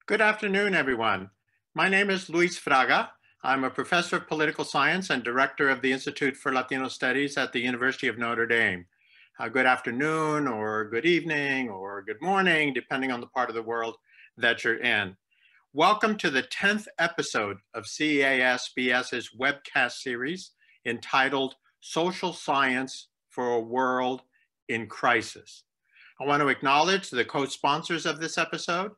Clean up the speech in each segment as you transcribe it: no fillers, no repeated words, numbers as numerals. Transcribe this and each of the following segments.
Good afternoon, everyone. My name is Luis Fraga. I'm a professor of political science and director of the Institute for Latino Studies at the University of Notre Dame. Good afternoon, or good evening, or good morning, depending on the part of the world that you're in. Welcome to the 10th episode of CASBS's webcast series entitled Social Science for a World in Crisis. I want to acknowledge the co-sponsors of this episode,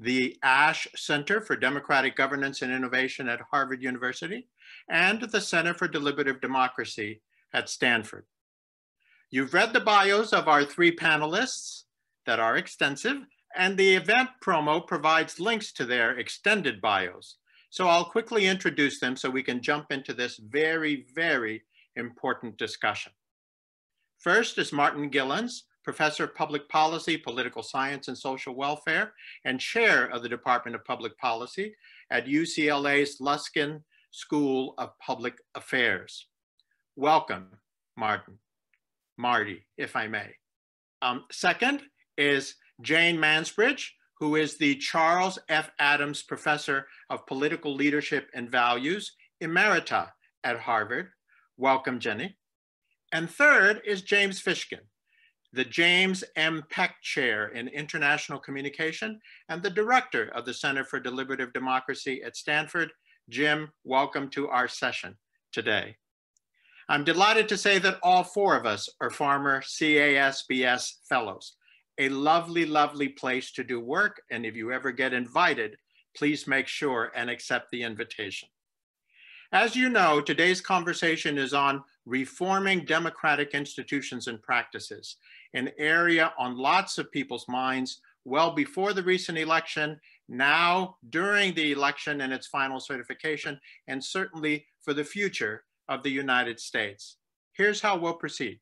the Ash Center for Democratic Governance and Innovation at Harvard University, and the Center for Deliberative Democracy at Stanford. You've read the bios of our three panelists that are extensive, and the event promo provides links to their extended bios. So I'll quickly introduce them so we can jump into this very, very important discussion. First is Marty Gillins, Professor of Public Policy, Political Science, and Social Welfare, and Chair of the Department of Public Policy at UCLA's Luskin School of Public Affairs. Welcome, Marty, if I may. Second is Jane Mansbridge, who is the Charles F. Adams Professor of Political Leadership and Values, Emerita at Harvard. Welcome, Jenny. And third is James Fishkin, the James M. Peck Chair in International Communication and the Director of the Center for Deliberative Democracy at Stanford. Jim, welcome to our session today. I'm delighted to say that all four of us are former CASBS fellows. A lovely, lovely place to do work, and if you ever get invited, please make sure and accept the invitation. As you know, today's conversation is on reforming democratic institutions and practices, an area on lots of people's minds well before the recent election, now during the election and its final certification, and certainly for the future of the United States. Here's how we'll proceed.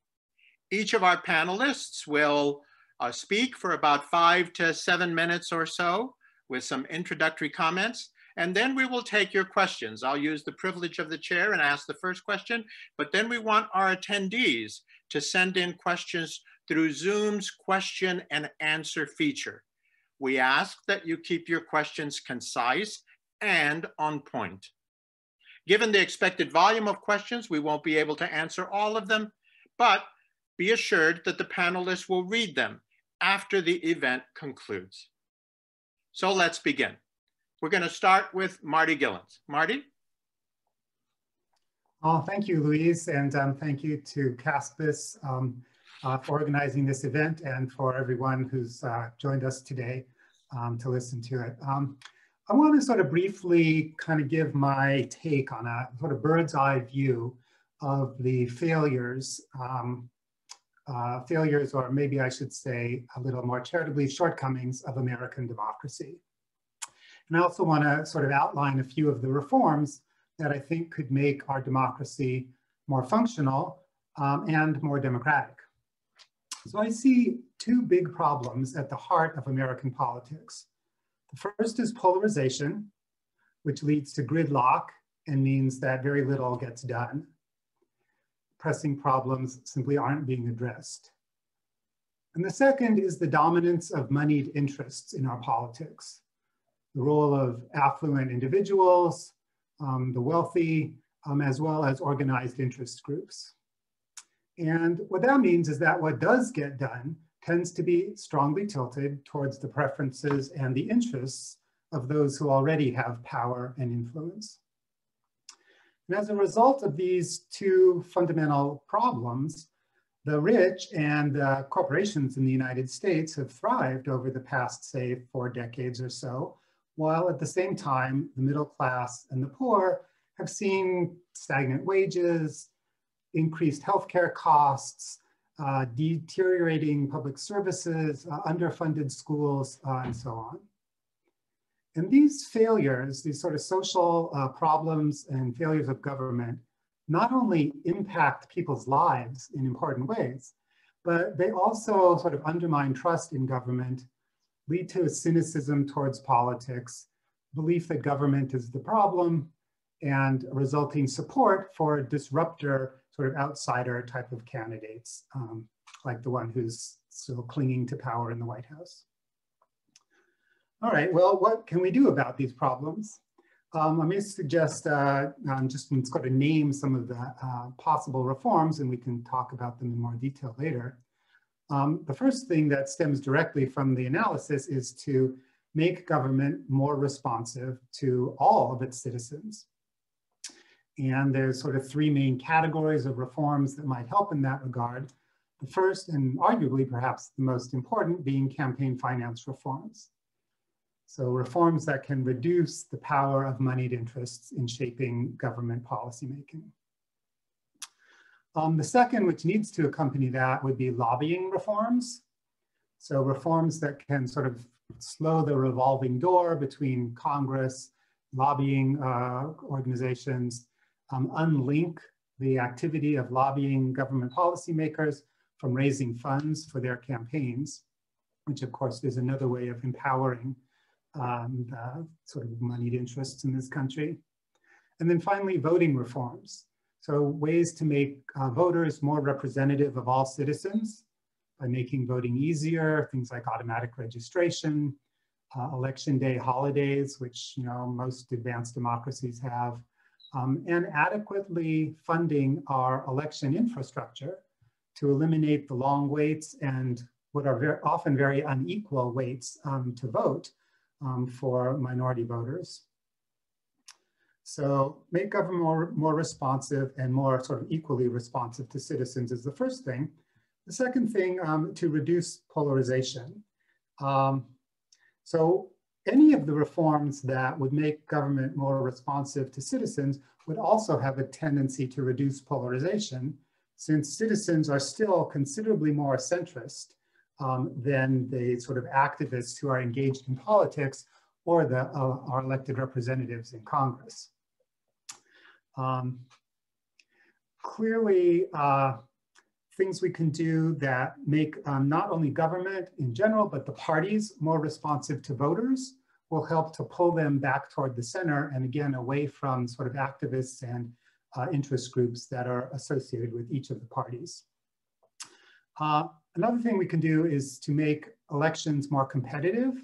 Each of our panelists will speak for about 5 to 7 minutes or so with some introductory comments. And then we will take your questions. I'll use the privilege of the chair and ask the first question, but then we want our attendees to send in questions through Zoom's question and answer feature. We ask that you keep your questions concise and on point. Given the expected volume of questions, we won't be able to answer all of them, but be assured that the panelists will read them after the event concludes. So let's begin. We're going to start with Marty Gillins. Marty? Oh, thank you, Luis, and thank you to CASBS for organizing this event and for everyone who's joined us today to listen to it. I want to sort of briefly kind of give my take on a sort of bird's eye view of the failures, or maybe I should say a little more charitably, shortcomings of American democracy. And I also want to sort of outline a few of the reforms that I think could make our democracy more functional and more democratic. So I see two big problems at the heart of American politics. The first is polarization, which leads to gridlock and means that very little gets done. Pressing problems simply aren't being addressed. And the second is the dominance of moneyed interests in our politics. The role of affluent individuals, the wealthy, as well as organized interest groups. And what that means is that what does get done tends to be strongly tilted towards the preferences and the interests of those who already have power and influence. And as a result of these two fundamental problems, the rich and corporations in the United States have thrived over the past, say, 4 decades or so, while at the same time, the middle class and the poor have seen stagnant wages, increased healthcare costs, deteriorating public services, underfunded schools, and so on. And these failures, these sort of social problems and failures of government, not only impact people's lives in important ways, but they also sort of undermine trust in government, lead to a cynicism towards politics, belief that government is the problem, and resulting support for disruptor, sort of outsider type of candidates, like the one who's still clinging to power in the White House. All right, well, what can we do about these problems? Let me suggest, just sort of name some of the possible reforms, and we can talk about them in more detail later. The first thing that stems directly from the analysis is to make government more responsive to all of its citizens. And there's sort of three main categories of reforms that might help in that regard. The first, and arguably perhaps the most important, being campaign finance reforms. So reforms that can reduce the power of moneyed interests in shaping government policymaking. The second, which needs to accompany that, would be lobbying reforms. So reforms that can sort of slow the revolving door between Congress, lobbying organizations, unlink the activity of lobbying government policymakers from raising funds for their campaigns, which of course is another way of empowering the sort of moneyed interests in this country. And then finally, voting reforms. So ways to make voters more representative of all citizens by making voting easier, things like automatic registration, election day holidays, which most advanced democracies have, and adequately funding our election infrastructure to eliminate the long waits and what are often very unequal waits to vote for minority voters. So make government more responsive and more sort of equally responsive to citizens is the first thing. The second thing, to reduce polarization. So any of the reforms that would make government more responsive to citizens would also have a tendency to reduce polarization, since citizens are still considerably more centrist than the sort of activists who are engaged in politics or our elected representatives in Congress. Clearly, things we can do that make not only government in general, but the parties more responsive to voters will help to pull them back toward the center and again, away from sort of activists and interest groups that are associated with each of the parties. Another thing we can do is to make elections more competitive,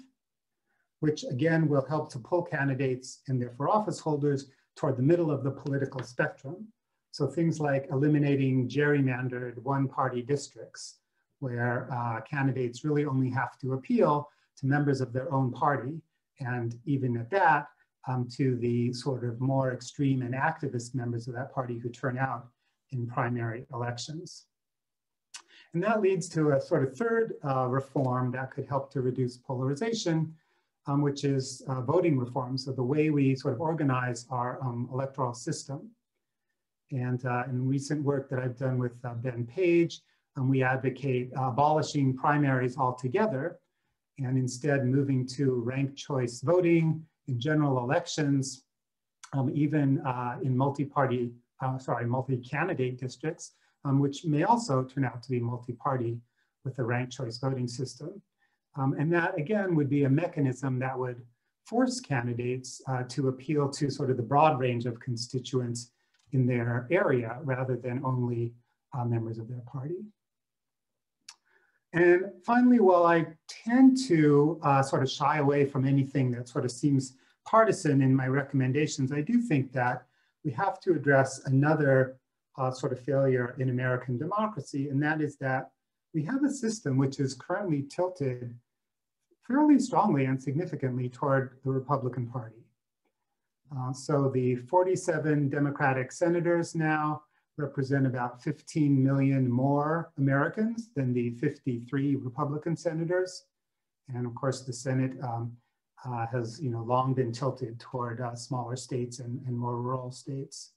which again will help to pull candidates and therefore office holders toward the middle of the political spectrum. So things like eliminating gerrymandered one-party districts, where candidates really only have to appeal to members of their own party, and even at that, to the sort of more extreme and activist members of that party who turn out in primary elections. And that leads to a sort of third reform that could help to reduce polarization, which is voting reform. So the way we sort of organize our electoral system. And in recent work that I've done with Ben Page, we advocate abolishing primaries altogether and instead moving to ranked choice voting in general elections, even in multi-candidate districts, which may also turn out to be multi-party with the ranked choice voting system. And that again would be a mechanism that would force candidates to appeal to sort of the broad range of constituents in their area rather than only members of their party. And finally, while I tend to sort of shy away from anything that sort of seems partisan in my recommendations, I do think that we have to address another sort of failure in American democracy, and that is that we have a system which is currently tilted fairly strongly and significantly toward the Republican Party. So the 47 Democratic senators now represent about 15 million more Americans than the 53 Republican senators. And of course, the Senate has long been tilted toward smaller states and more rural states.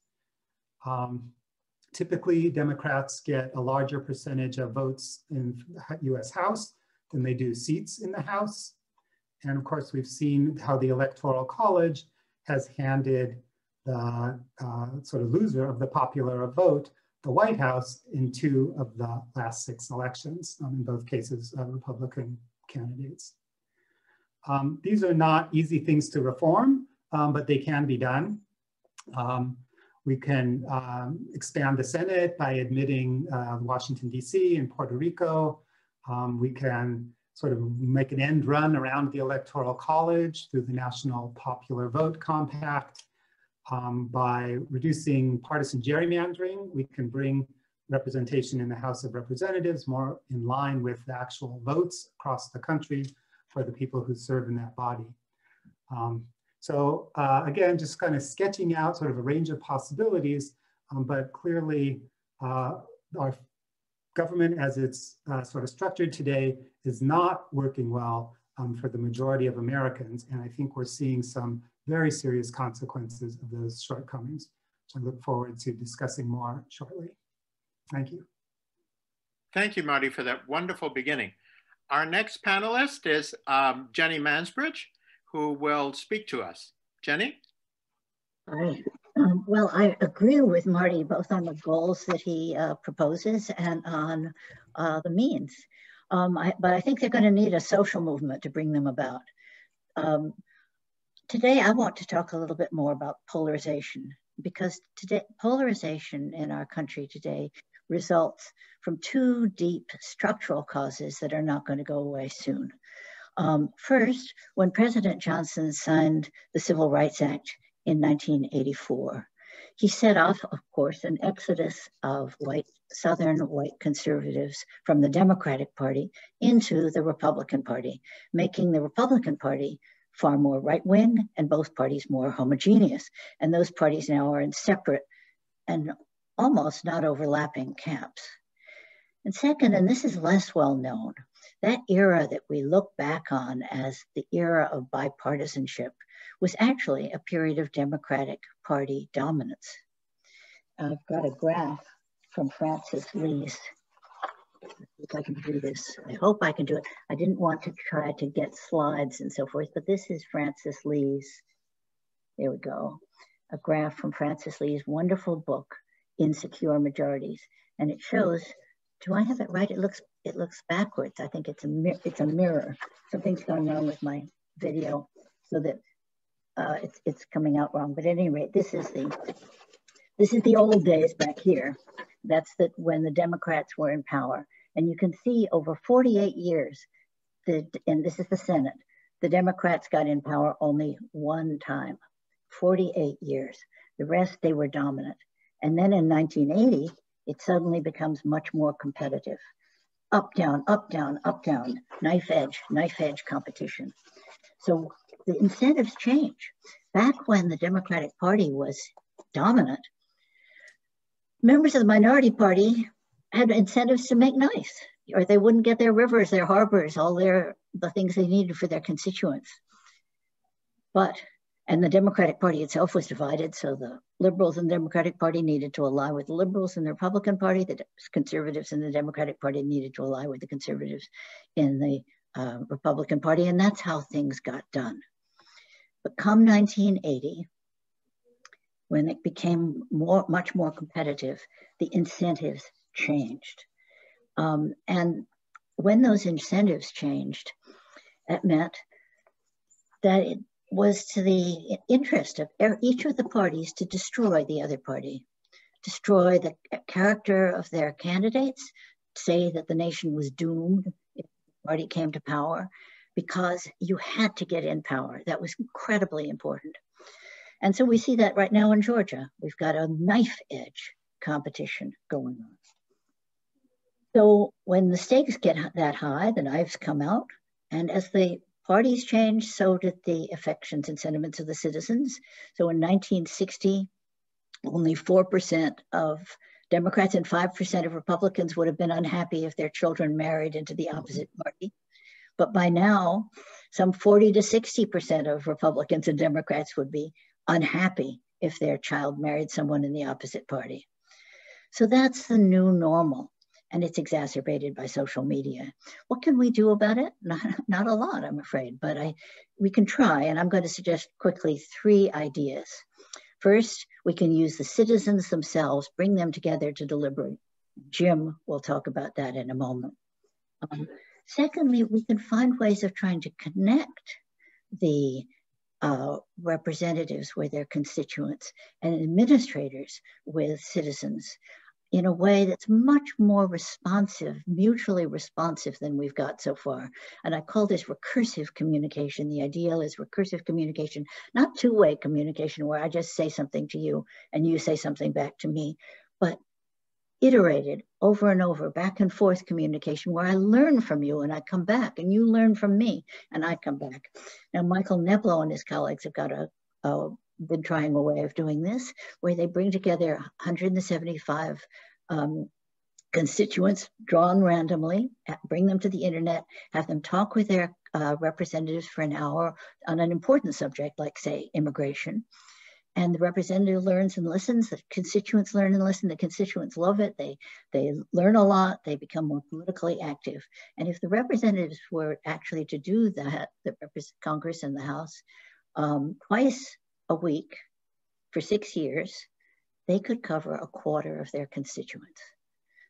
Typically, Democrats get a larger percentage of votes in the US House than they do seats in the House. And of course, we've seen how the Electoral College has handed the sort of loser of the popular vote, the White House, in 2 of the last 6 elections, in both cases, Republican candidates. These are not easy things to reform, but they can be done. We can expand the Senate by admitting Washington, D.C. and Puerto Rico. We can sort of make an end run around the Electoral College through the National Popular Vote Compact. By reducing partisan gerrymandering, we can bring representation in the House of Representatives more in line with the actual votes across the country for the people who serve in that body. Again, just kind of sketching out sort of a range of possibilities, but clearly our government as it's sort of structured today is not working well for the majority of Americans. And I think we're seeing some very serious consequences of those shortcomings. So I look forward to discussing more shortly. Thank you. Thank you, Marty, for that wonderful beginning. Our next panelist is Jane Mansbridge, who will speak to us. Jenny? Hi. Well, I agree with Marty both on the goals that he proposes and on the means. But I think they're going to need a social movement to bring them about. Today, I want to talk a little bit more about polarization, because today, polarization in our country today results from two deep structural causes that are not going to go away soon. First, when President Johnson signed the Civil Rights Act in 1984, he set off, of course, an exodus of Southern white conservatives from the Democratic Party into the Republican Party, making the Republican Party far more right-wing and both parties more homogeneous. And those parties now are in separate and almost not overlapping camps. And second, and this is less well known, that era that we look back on as the era of bipartisanship was actually a period of Democratic Party dominance. I've got a graph from Francis Lee's. If I can do this, I hope I can do it. I didn't want to try to get slides and so forth, but this is Francis Lee's, there we go, a graph from Francis Lee's wonderful book, Insecure Majorities. And it shows, do I have it right? It looks backwards. I think it's a mirror. Something's going on with my video so that it's coming out wrong. But at any rate, this is the old days back here. That's when the Democrats were in power. And you can see over 48 years, and this is the Senate, the Democrats got in power only one time, 48 years. The rest, they were dominant. And then in 1980, it suddenly becomes much more competitive. Up, down, up, down, up, down, knife edge competition. So the incentives change. Back when the Democratic Party was dominant, members of the minority party had incentives to make nice, or they wouldn't get their rivers, their harbors, all the things they needed for their constituents. And the Democratic Party itself was divided, so the liberals in the Democratic Party needed to ally with the liberals in the Republican Party, the conservatives in the Democratic Party needed to ally with the conservatives in the Republican Party, and that's how things got done. But come 1980, when it became much more competitive, the incentives changed. And when those incentives changed, that meant that it was to the interest of each of the parties to destroy the other party, destroy the character of their candidates, say that the nation was doomed if the party came to power, because you had to get in power. That was incredibly important. And so we see that right now in Georgia. We've got a knife edge competition going on. So when the stakes get that high, the knives come out. And as the parties changed, so did the affections and sentiments of the citizens. So in 1960, only 4% of Democrats and 5% of Republicans would have been unhappy if their children married into the opposite party. But by now, some 40 to 60% of Republicans and Democrats would be unhappy if their child married someone in the opposite party. So that's the new normal, and it's exacerbated by social media. What can we do about it? Not a lot, I'm afraid, but we can try, and I'm going to suggest quickly 3 ideas. First, we can use the citizens themselves, bring them together to deliberate. Jim will talk about that in a moment. Secondly, we can find ways of trying to connect the representatives with their constituents and administrators with citizens in a way that's much more responsive, mutually responsive than we've got so far. And I call this recursive communication. The ideal is recursive communication, not two-way communication where I just say something to you and you say something back to me, but iterated over and over, back and forth communication where I learn from you and I come back and you learn from me and I come back. Now, Michael Neblo and his colleagues have got been trying a way of doing this where they bring together 175 constituents drawn randomly, bring them to the internet, have them talk with their representatives for an hour on an important subject like, say, immigration. And the representative learns and listens, the constituents learn and listen, the constituents love it, they learn a lot, they become more politically active. And if the representatives were actually to do that, the Congress and the House, twice a week for 6 years, they could cover a quarter of their constituents.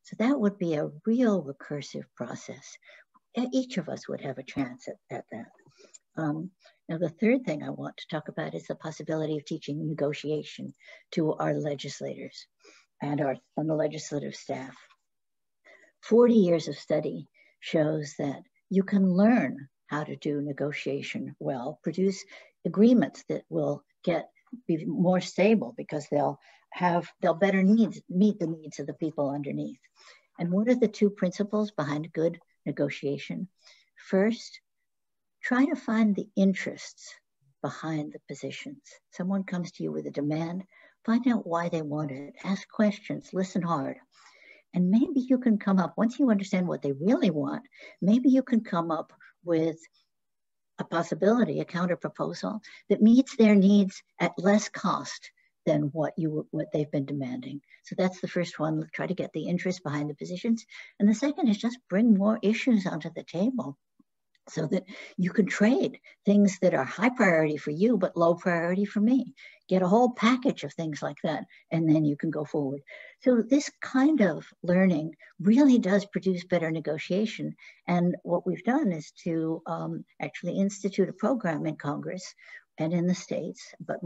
So that would be a real recursive process. Each of us would have a chance at that. Now, the third thing I want to talk about is the possibility of teaching negotiation to our legislators and the legislative staff. 40 years of study shows that you can learn how to do negotiation well, produce agreements that will be more stable because they'll better meet the needs of the people underneath. And what are the two principles behind good negotiation? First, try to find the interests behind the positions. Someone comes to you with a demand, find out why they want it, ask questions, listen hard. And maybe you can come up, once you understand what they really want, maybe you can come up with a possibility, a counter proposal that meets their needs at less cost than what they've been demanding. So that's the first one, try to get the interest behind the positions. And the second is just bring more issues onto the table so that you can trade things that are high priority for you, but low priority for me. Get a whole package of things like that, and then you can go forward. So this kind of learning really does produce better negotiation. And what we've done is to actually institute a program in Congress and in the states, but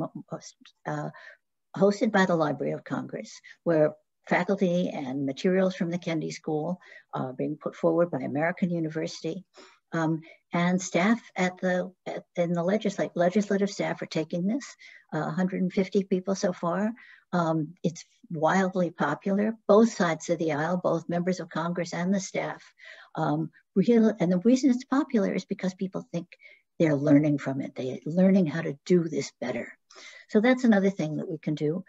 hosted by the Library of Congress, where faculty and materials from the Kennedy School are being put forward by American University. And staff in the legislative staff are taking this, 150 people so far. It's wildly popular, both sides of the aisle, both members of Congress and the staff. And the reason it's popular is because people think they're learning from it. They're learning how to do this better. So that's another thing that we can do.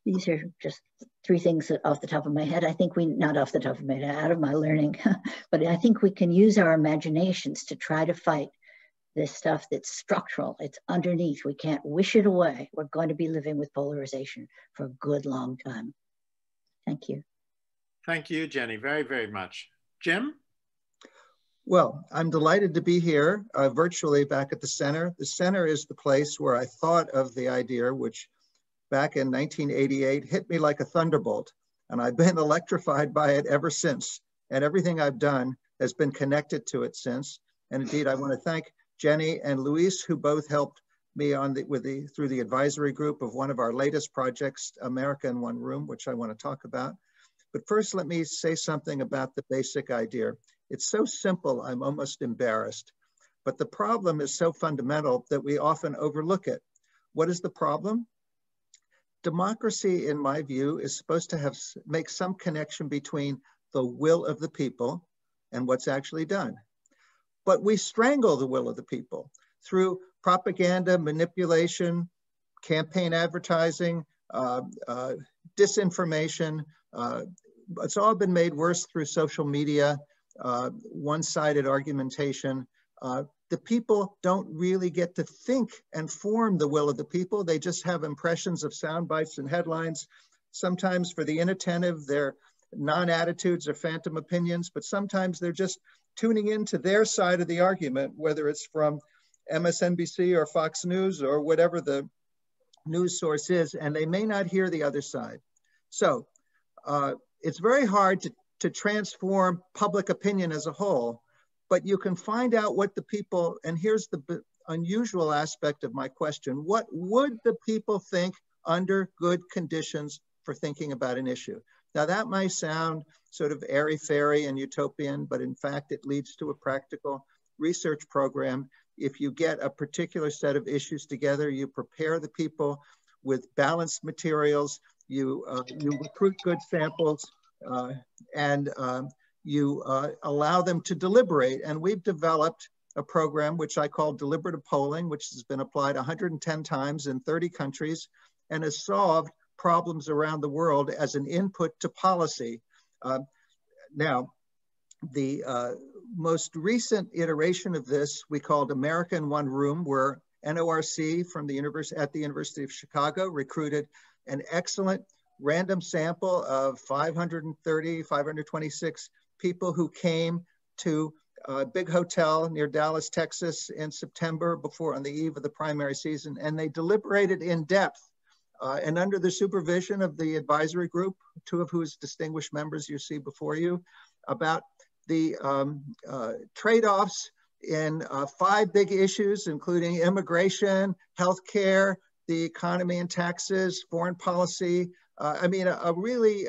These are just three things that off the top of my head. I think not off the top of my head, out of my learning, but I think we can use our imaginations to try to fight this stuff that's structural. It's underneath. We can't wish it away. We're going to be living with polarization for a good long time. Thank you. Thank you, Jenny, very, very much. Jim? Well, I'm delighted to be here virtually back at the center. The center is the place where I thought of the idea, which back in 1988 hit me like a thunderbolt. And I've been electrified by it ever since. And everything I've done has been connected to it since. And indeed, I want to thank Jenny and Luis, who both helped me through the advisory group of one of our latest projects, America in One Room, which I want to talk about. But first, let me say something about the basic idea. It's so simple, I'm almost embarrassed. But the problem is so fundamental that we often overlook it. What is the problem? Democracy, in my view, is supposed to make some connection between the will of the people and what's actually done. But we strangle the will of the people through propaganda, manipulation, campaign advertising, disinformation. It's all been made worse through social media, one-sided argumentation. The people don't really get to think and form the will of the people. They just have impressions of sound bites and headlines. Sometimes for the inattentive, they're non-attitudes or phantom opinions, but sometimes they're just tuning into their side of the argument, whether it's from MSNBC or Fox News or whatever the news source is, and they may not hear the other side. So it's very hard to transform public opinion as a whole, but you can find out what the people, and here's the unusual aspect of my question, what would the people think under good conditions for thinking about an issue? Now that might sound sort of airy-fairy and utopian, but in fact it leads to a practical research program. If you get a particular set of issues together, you prepare the people with balanced materials, you recruit good samples, and you allow them to deliberate. And we've developed a program which I call deliberative polling, which has been applied 110 times in 30 countries and has solved problems around the world as an input to policy. Now, the most recent iteration of this we called America in One Room, where NORC from the University of Chicago recruited an excellent random sample of 526 people who came to a big hotel near Dallas, Texas in September on the eve of the primary season, and they deliberated in depth and under the supervision of the advisory group, two of whose distinguished members you see before you, about the trade-offs in 5 big issues, including immigration, healthcare, the economy and taxes, foreign policy. I mean, a really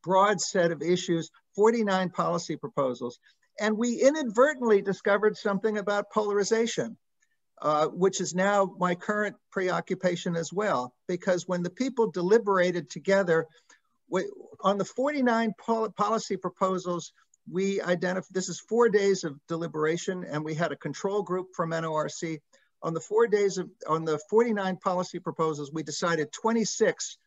broad set of issues, 49 policy proposals. And we inadvertently discovered something about polarization, which is now my current preoccupation as well, because when the people deliberated together, on the 49 policy proposals, we identified, this is 4 days of deliberation, and we had a control group from NORC. On the 49 policy proposals, we decided 26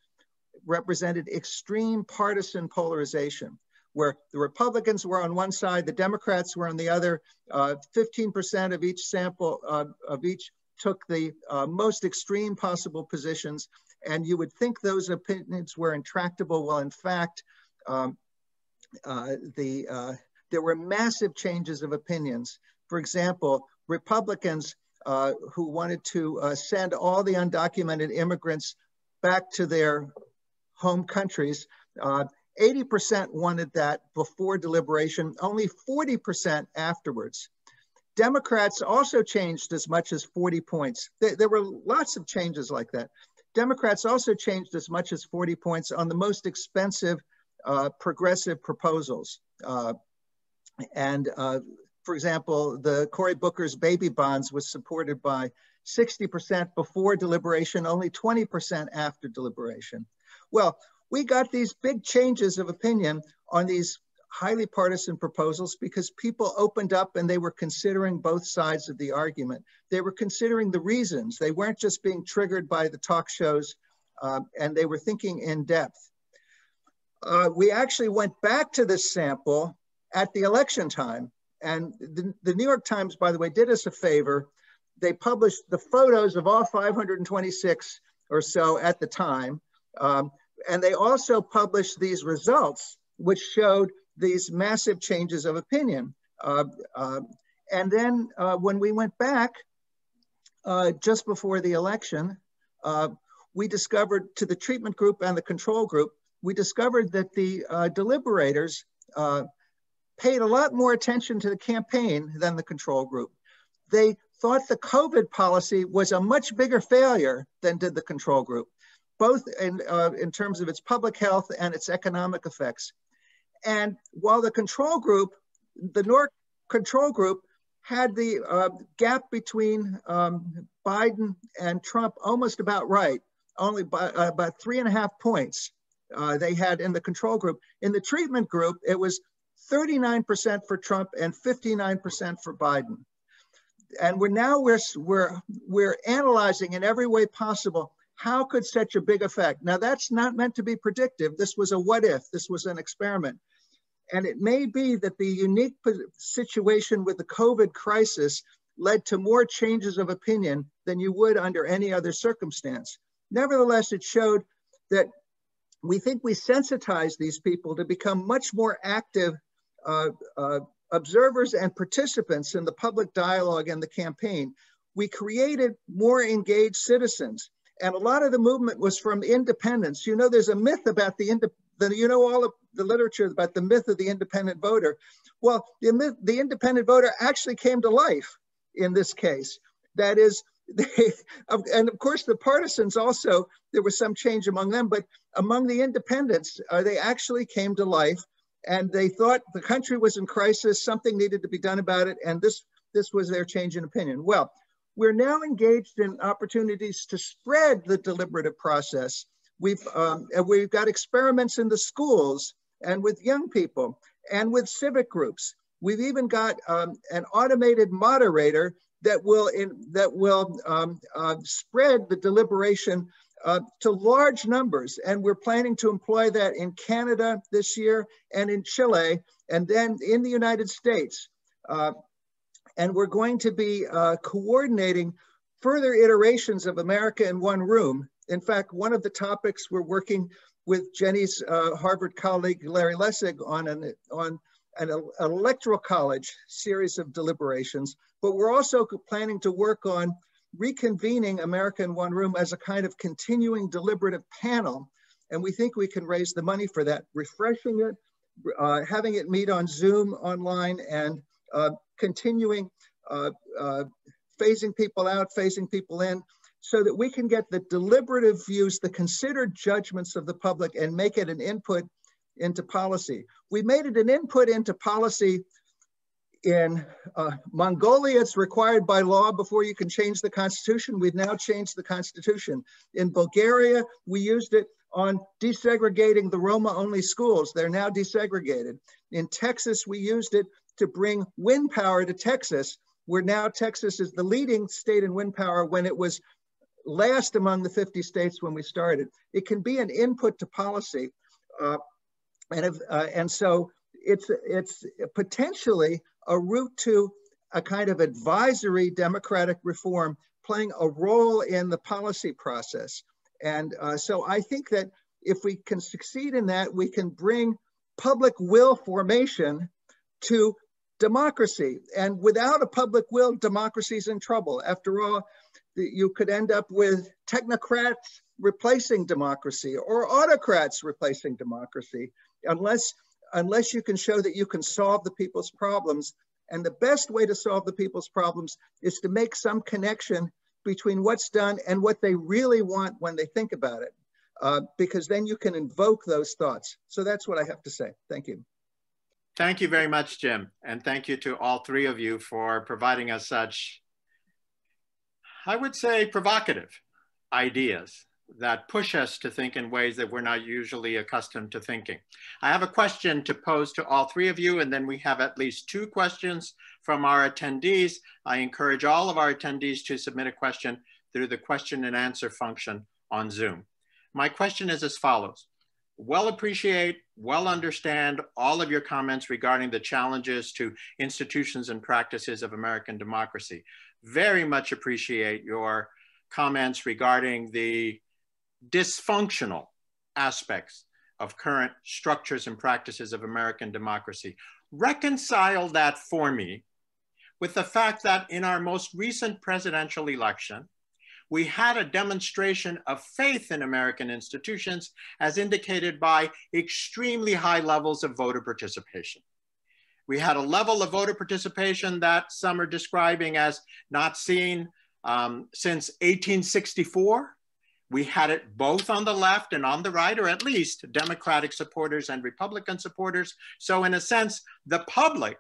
represented extreme partisan polarization, where the Republicans were on one side, the Democrats were on the other. 15% of each sample of each took the most extreme possible positions. And you would think those opinions were intractable. Well, in fact, there were massive changes of opinions. For example, Republicans who wanted to send all the undocumented immigrants back to their home countries, 80% wanted that before deliberation, only 40% afterwards. Democrats also changed as much as 40 points. There were lots of changes like that. Democrats also changed as much as 40 points on the most expensive progressive proposals. For example, the Cory Booker's baby bonds was supported by 60% before deliberation, only 20% after deliberation. Well, we got these big changes of opinion on these highly partisan proposals because people opened up and they were considering both sides of the argument. They were considering the reasons. They weren't just being triggered by the talk shows, and they were thinking in depth. We actually went back to this sample at the election time. And the New York Times, by the way, did us a favor. They published the photos of all 526 or so at the time. And they also published these results, which showed these massive changes of opinion. And then when we went back just before the election, we discovered to the treatment group and the control group, we discovered that the deliberators paid a lot more attention to the campaign than the control group. They thought the COVID policy was a much bigger failure than did the control group, both in terms of its public health and its economic effects. And while the control group, the NORC control group, had the gap between Biden and Trump almost about right, only by about 3.5 points they had in the control group. In the treatment group, it was 39% for Trump and 59% for Biden. And we're analyzing in every way possible, how could such a big effect? Now that's not meant to be predictive. This was a what if, this was an experiment. And it may be that the unique situation with the COVID crisis led to more changes of opinion than you would under any other circumstance. Nevertheless, it showed that we think we sensitized these people to become much more active observers and participants in the public dialogue and the campaign. We created more engaged citizens. And a lot of the movement was from independents. You know, there's a myth about you know all of the literature about the myth of the independent voter. Well, the independent voter actually came to life in this case. That is, and of course the partisans also, there was some change among them, but among the independents, they actually came to life, and they thought the country was in crisis, something needed to be done about it, and this was their change in opinion. Well, we're now engaged in opportunities to spread the deliberative process. We've got experiments in the schools and with young people and with civic groups. We've even got an automated moderator that will spread the deliberation to large numbers. And we're planning to employ that in Canada this year and in Chile, and then in the United States. And we're going to be coordinating further iterations of America in one room. In fact, one of the topics we're working with Jenny's Harvard colleague, Larry Lessig, on an electoral college series of deliberations, but we're also planning to work on reconvening America in one room as a kind of continuing deliberative panel. And we think we can raise the money for that, refreshing it, having it meet on Zoom online, and continuing phasing people out, phasing people in, so that we can get the deliberative views, the considered judgments of the public, and make it an input into policy. We made it an input into policy in Mongolia. It's required by law before you can change the constitution. We've now changed the constitution. In Bulgaria, we used it on desegregating the Roma-only schools. They're now desegregated. In Texas, we used it to bring wind power to Texas, where now Texas is the leading state in wind power when it was last among the 50 states when we started. It can be an input to policy. And so it's potentially a route to a kind of advisory democratic reform playing a role in the policy process. And so I think that if we can succeed in that, we can bring public will formation to democracy. And without a public will, democracy's in trouble. After all, you could end up with technocrats replacing democracy or autocrats replacing democracy, unless you can show that you can solve the people's problems. And the best way to solve the people's problems is to make some connection between what's done and what they really want when they think about it, because then you can invoke those thoughts. So that's what I have to say. Thank you. Thank you very much, Jim. And thank you to all three of you for providing us such, I would say, provocative ideas that push us to think in ways that we're not usually accustomed to thinking. I have a question to pose to all three of you, and then we have at least 2 questions from our attendees. I encourage all of our attendees to submit a question through the question and answer function on Zoom. My question is as follows. Well appreciate, well understand all of your comments regarding the challenges to institutions and practices of American democracy. Very much appreciate your comments regarding the dysfunctional aspects of current structures and practices of American democracy. Reconcile that for me with the fact that in our most recent presidential election, we had a demonstration of faith in American institutions as indicated by extremely high levels of voter participation. We had a level of voter participation that some are describing as not seen since 1864. We had it both on the left and on the right, or at least Democratic supporters and Republican supporters. So in a sense, the public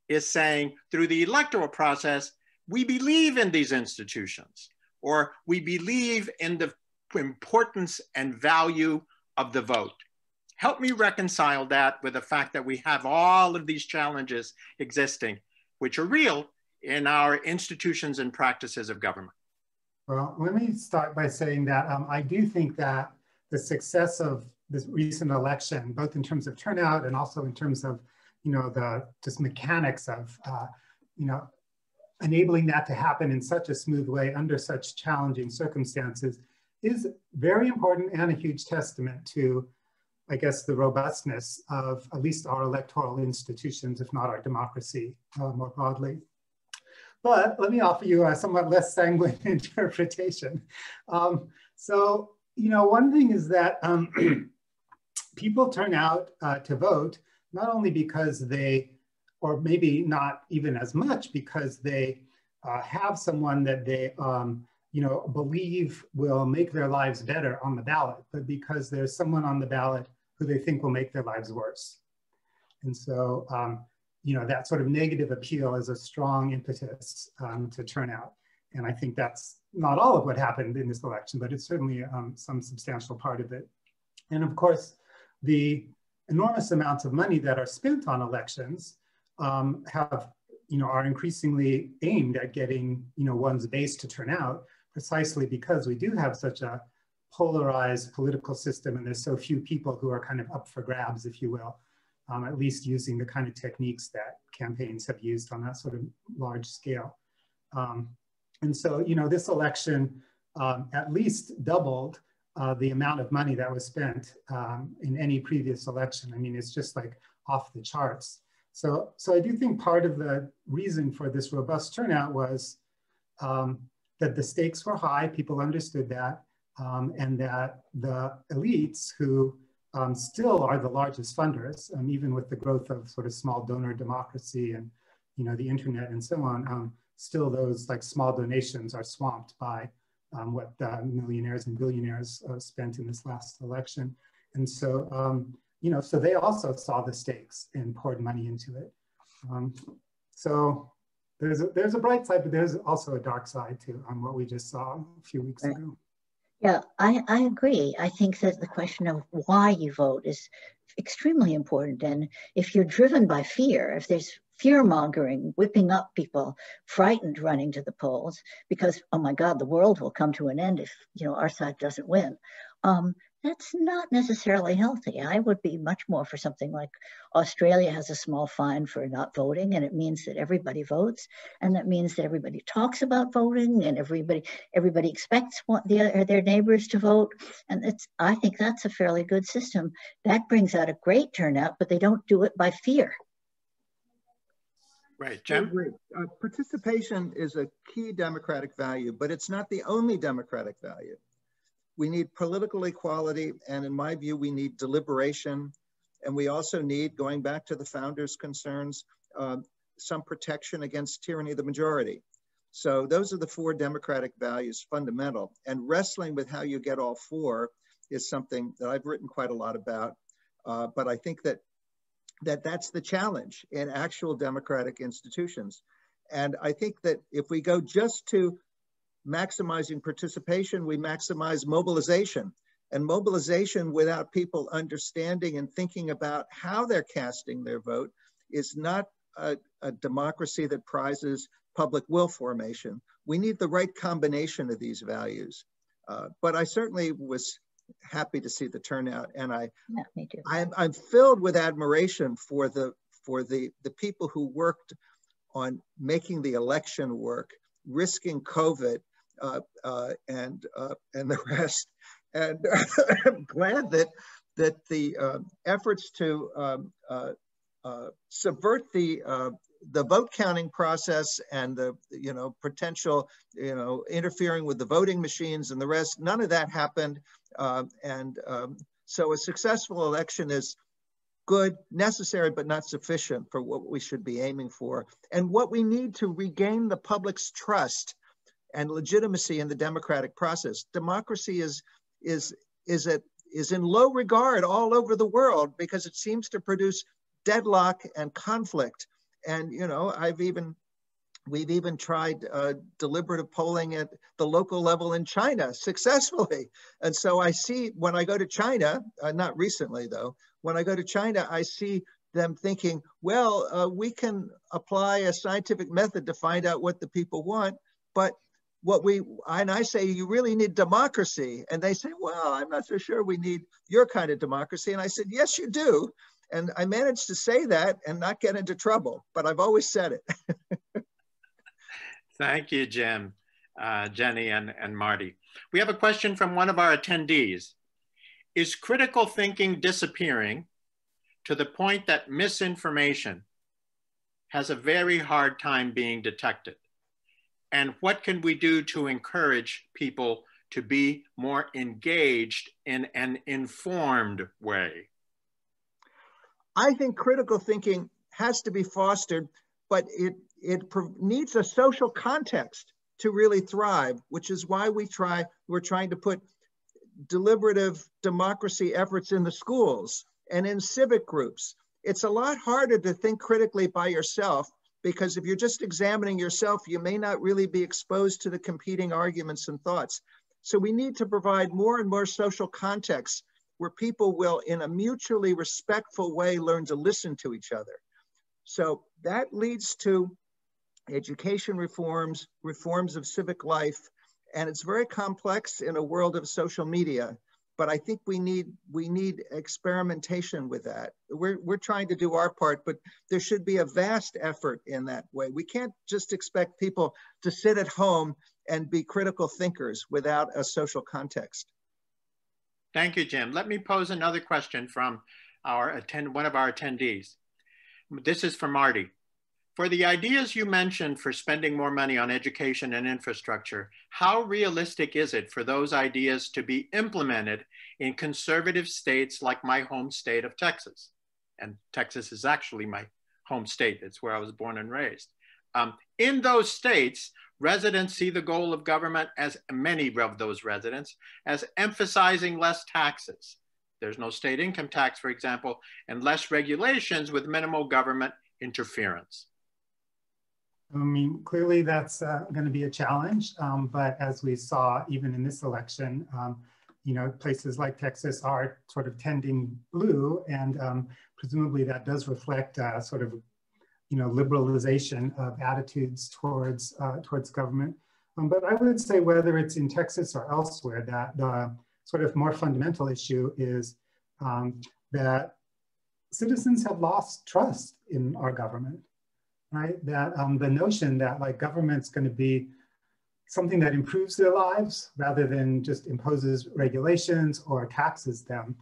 is saying through the electoral process, we believe in these institutions, or we believe in the importance and value of the vote. Help me reconcile that with the fact that we have all of these challenges existing, which are real in our institutions and practices of government. Well, let me start by saying that I do think that the success of this recent election, both in terms of turnout and also in terms of, the just mechanics of, enabling that to happen in such a smooth way under such challenging circumstances is very important and a huge testament to, I guess, the robustness of at least our electoral institutions, if not our democracy more broadly. But let me offer you a somewhat less sanguine interpretation. So, one thing is that people turn out to vote, not only because they, or maybe not even as much because they have someone that they believe will make their lives better on the ballot, but because there's someone on the ballot who they think will make their lives worse. And so, that sort of negative appeal is a strong impetus to turnout. And I think that's not all of what happened in this election, but it's certainly some substantial part of it. And of course, the enormous amounts of money that are spent on elections are increasingly aimed at getting, one's base to turn out, precisely because we do have such a polarized political system and there's so few people who are kind of up for grabs, if you will, at least using the kind of techniques that campaigns have used on that sort of large scale. And so, this election at least doubled the amount of money that was spent in any previous election. I mean, it's just like off the charts. So I do think part of the reason for this robust turnout was that the stakes were high, people understood that, and that the elites who still are the largest funders, even with the growth of sort of small donor democracy and the internet and so on, still those like small donations are swamped by what millionaires and billionaires spent in this last election. And so, so they also saw the stakes and poured money into it. So there's a bright side, but there's also a dark side too on what we just saw a few weeks ago. Yeah, I agree. I think that the question of why you vote is extremely important. And if you're driven by fear, if there's fear mongering, whipping up people, frightened running to the polls because, oh my God, the world will come to an end if, our side doesn't win. That's not necessarily healthy. I would be much more for something like Australia has a small fine for not voting, and it means that everybody votes, and that means that everybody talks about voting, and everybody expects their neighbors to vote. And I think that's a fairly good system. That brings out a great turnout, but they don't do it by fear. Right, Jim? Participation is a key democratic value, but it's not the only democratic value. We need political equality, and in my view, we need deliberation, and we also need, going back to the founders' concerns, some protection against tyranny of the majority. So those are the four democratic values, fundamental, and wrestling with how you get all four is something that I've written quite a lot about, but I think that's the challenge in actual democratic institutions. And I think that if we go just to maximizing participation, we maximize mobilization. And mobilization without people understanding and thinking about how they're casting their vote is not a democracy that prizes public will formation. We need the right combination of these values. But I certainly was happy to see the turnout, and I'm filled with admiration for the people who worked on making the election work, risking COVID, and the rest. And I'm glad that the efforts to subvert the vote counting process and the potential interfering with the voting machines and the rest, none of that happened. So a successful election is good, necessary, but not sufficient for what we should be aiming for. And what we need to regain the public's trust and legitimacy in the democratic process. Democracy is in low regard all over the world because it seems to produce deadlock and conflict. And we've even tried deliberative polling at the local level in China successfully. And so I see when I go to China, not recently though, when I go to China, I see them thinking, well, we can apply a scientific method to find out what the people want, but and I say, you really need democracy. And they say, well, I'm not so sure we need your kind of democracy. And I said, yes, you do. And I managed to say that and not get into trouble, but I've always said it. Thank you, Jim, Jenny, and Marty. We have a question from one of our attendees. Is critical thinking disappearing to the point that misinformation has a very hard time being detected? And what can we do to encourage people to be more engaged in an informed way? I think critical thinking has to be fostered but it needs a social context to really thrive, which is why we're trying to put deliberative democracy efforts in the schools and in civic groups. It's a lot harder to think critically by yourself, because if you're just examining yourself, you may not really be exposed to the competing arguments and thoughts. So we need to provide more and more social contexts where people will, in a mutually respectful way, learn to listen to each other. So that leads to education reforms, reforms of civic life, and it's very complex in a world of social media. But I think we need experimentation with that. We're trying to do our part, but there should be a vast effort in that way. We can't just expect people to sit at home and be critical thinkers without a social context. Thank you, Jim. Let me pose another question from one of our attendees. This is for Marty. For the ideas you mentioned for spending more money on education and infrastructure, how realistic is it for those ideas to be implemented in conservative states like my home state of Texas? And Texas is actually my home state. It's where I was born and raised. In those states, residents see the goal of government, as many of those residents, as emphasizing less taxes. There's no state income tax, for example, and less regulations with minimal government interference. I mean, clearly that's going to be a challenge, but as we saw even in this election, you know, places like Texas are sort of tending blue, and presumably that does reflect sort of, you know, liberalization of attitudes towards government. But I would say whether it's in Texas or elsewhere, that the sort of more fundamental issue is that citizens have lost trust in our government. Right, that the notion that like government's going to be something that improves their lives rather than just imposes regulations or taxes them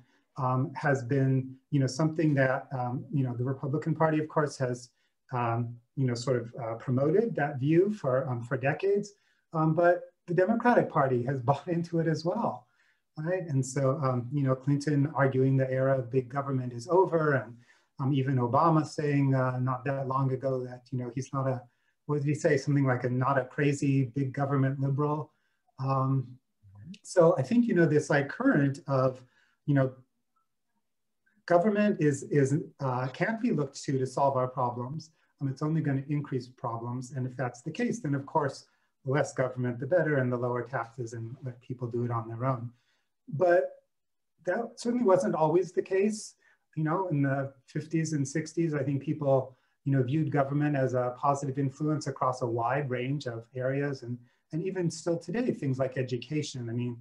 has been, you know, something that you know, the Republican Party, of course, has you know, sort of promoted that view for decades, but the Democratic Party has bought into it as well, right? And so you know, Clinton arguing the era of big government is over, and even Obama saying not that long ago that, you know, he's not a, what did he say? Something like not a crazy big government liberal. So I think, you know, this like current of, you know, government can't be looked to solve our problems. It's only going to increase problems. And if that's the case, then of course, the less government, the better, and the lower taxes, and let people do it on their own. But that certainly wasn't always the case. You know, in the 50s and 60s, I think people, you know, viewed government as a positive influence across a wide range of areas. And even still today, things like education. I mean,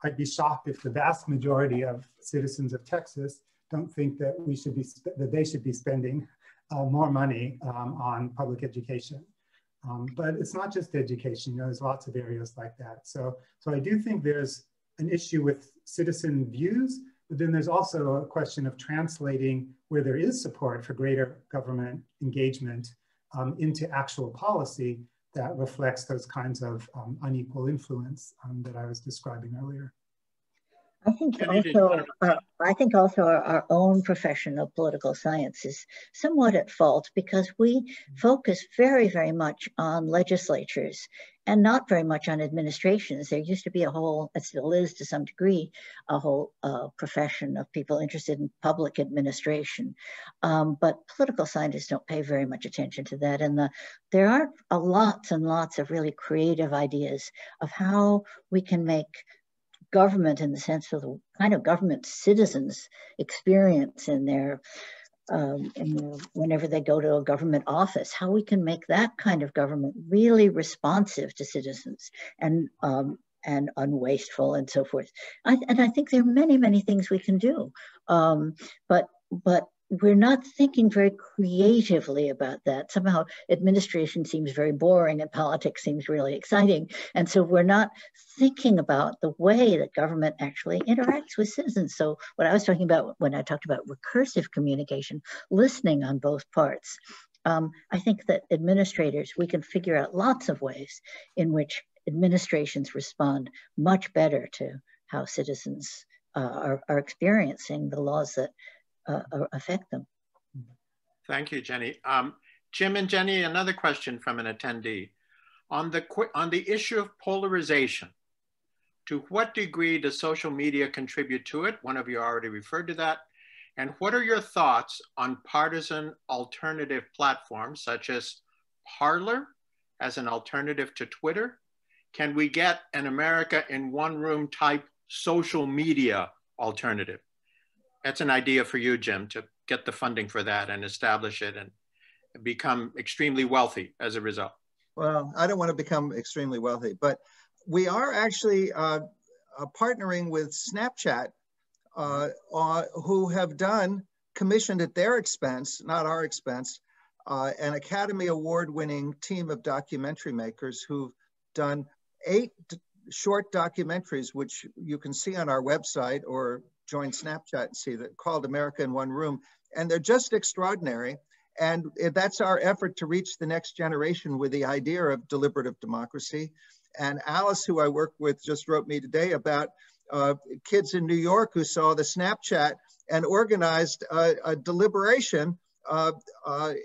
I'd be shocked if the vast majority of citizens of Texas don't think that they should be spending more money on public education. But it's not just education, you know, there's lots of areas like that. So I do think there's an issue with citizen views. But then there's also a question of translating where there is support for greater government engagement into actual policy that reflects those kinds of unequal influence that I was describing earlier. I think also our own profession of political science is somewhat at fault, because we focus very, very much on legislatures and not very much on administrations. There used to be a whole, it still is to some degree, a whole profession of people interested in public administration. But political scientists don't pay very much attention to that. And there are lots and lots of really creative ideas of how we can make government, in the sense of the kind of government citizens experience in their whenever they go to a government office, how we can make that kind of government really responsive to citizens and unwasteful and so forth. And I think there are many, many things we can do, but we're not thinking very creatively about that. Somehow administration seems very boring and politics seems really exciting. And so we're not thinking about the way that government actually interacts with citizens. So what I was talking about when I talked about recursive communication, listening on both parts, I think that administrators, we can figure out lots of ways in which administrations respond much better to how citizens are experiencing the laws that affect them. Thank you, Jenny. Jim and Jenny, another question from an attendee. On the issue of polarization, to what degree does social media contribute to it? One of you already referred to that. And what are your thoughts on partisan alternative platforms such as Parler as an alternative to Twitter? Can we get an America in one room type social media alternative? That's an idea for you, Jim, to get the funding for that and establish it and become extremely wealthy as a result. Well, I don't want to become extremely wealthy, but we are actually partnering with Snapchat, who have commissioned at their expense, not our expense, an Academy Award-winning team of documentary makers who've done 8 short documentaries, which you can see on our website or join Snapchat and see that, called America in One Room. And they're just extraordinary. And that's our effort to reach the next generation with the idea of deliberative democracy. And Alice, who I work with, just wrote me today about kids in New York who saw the Snapchat and organized a deliberation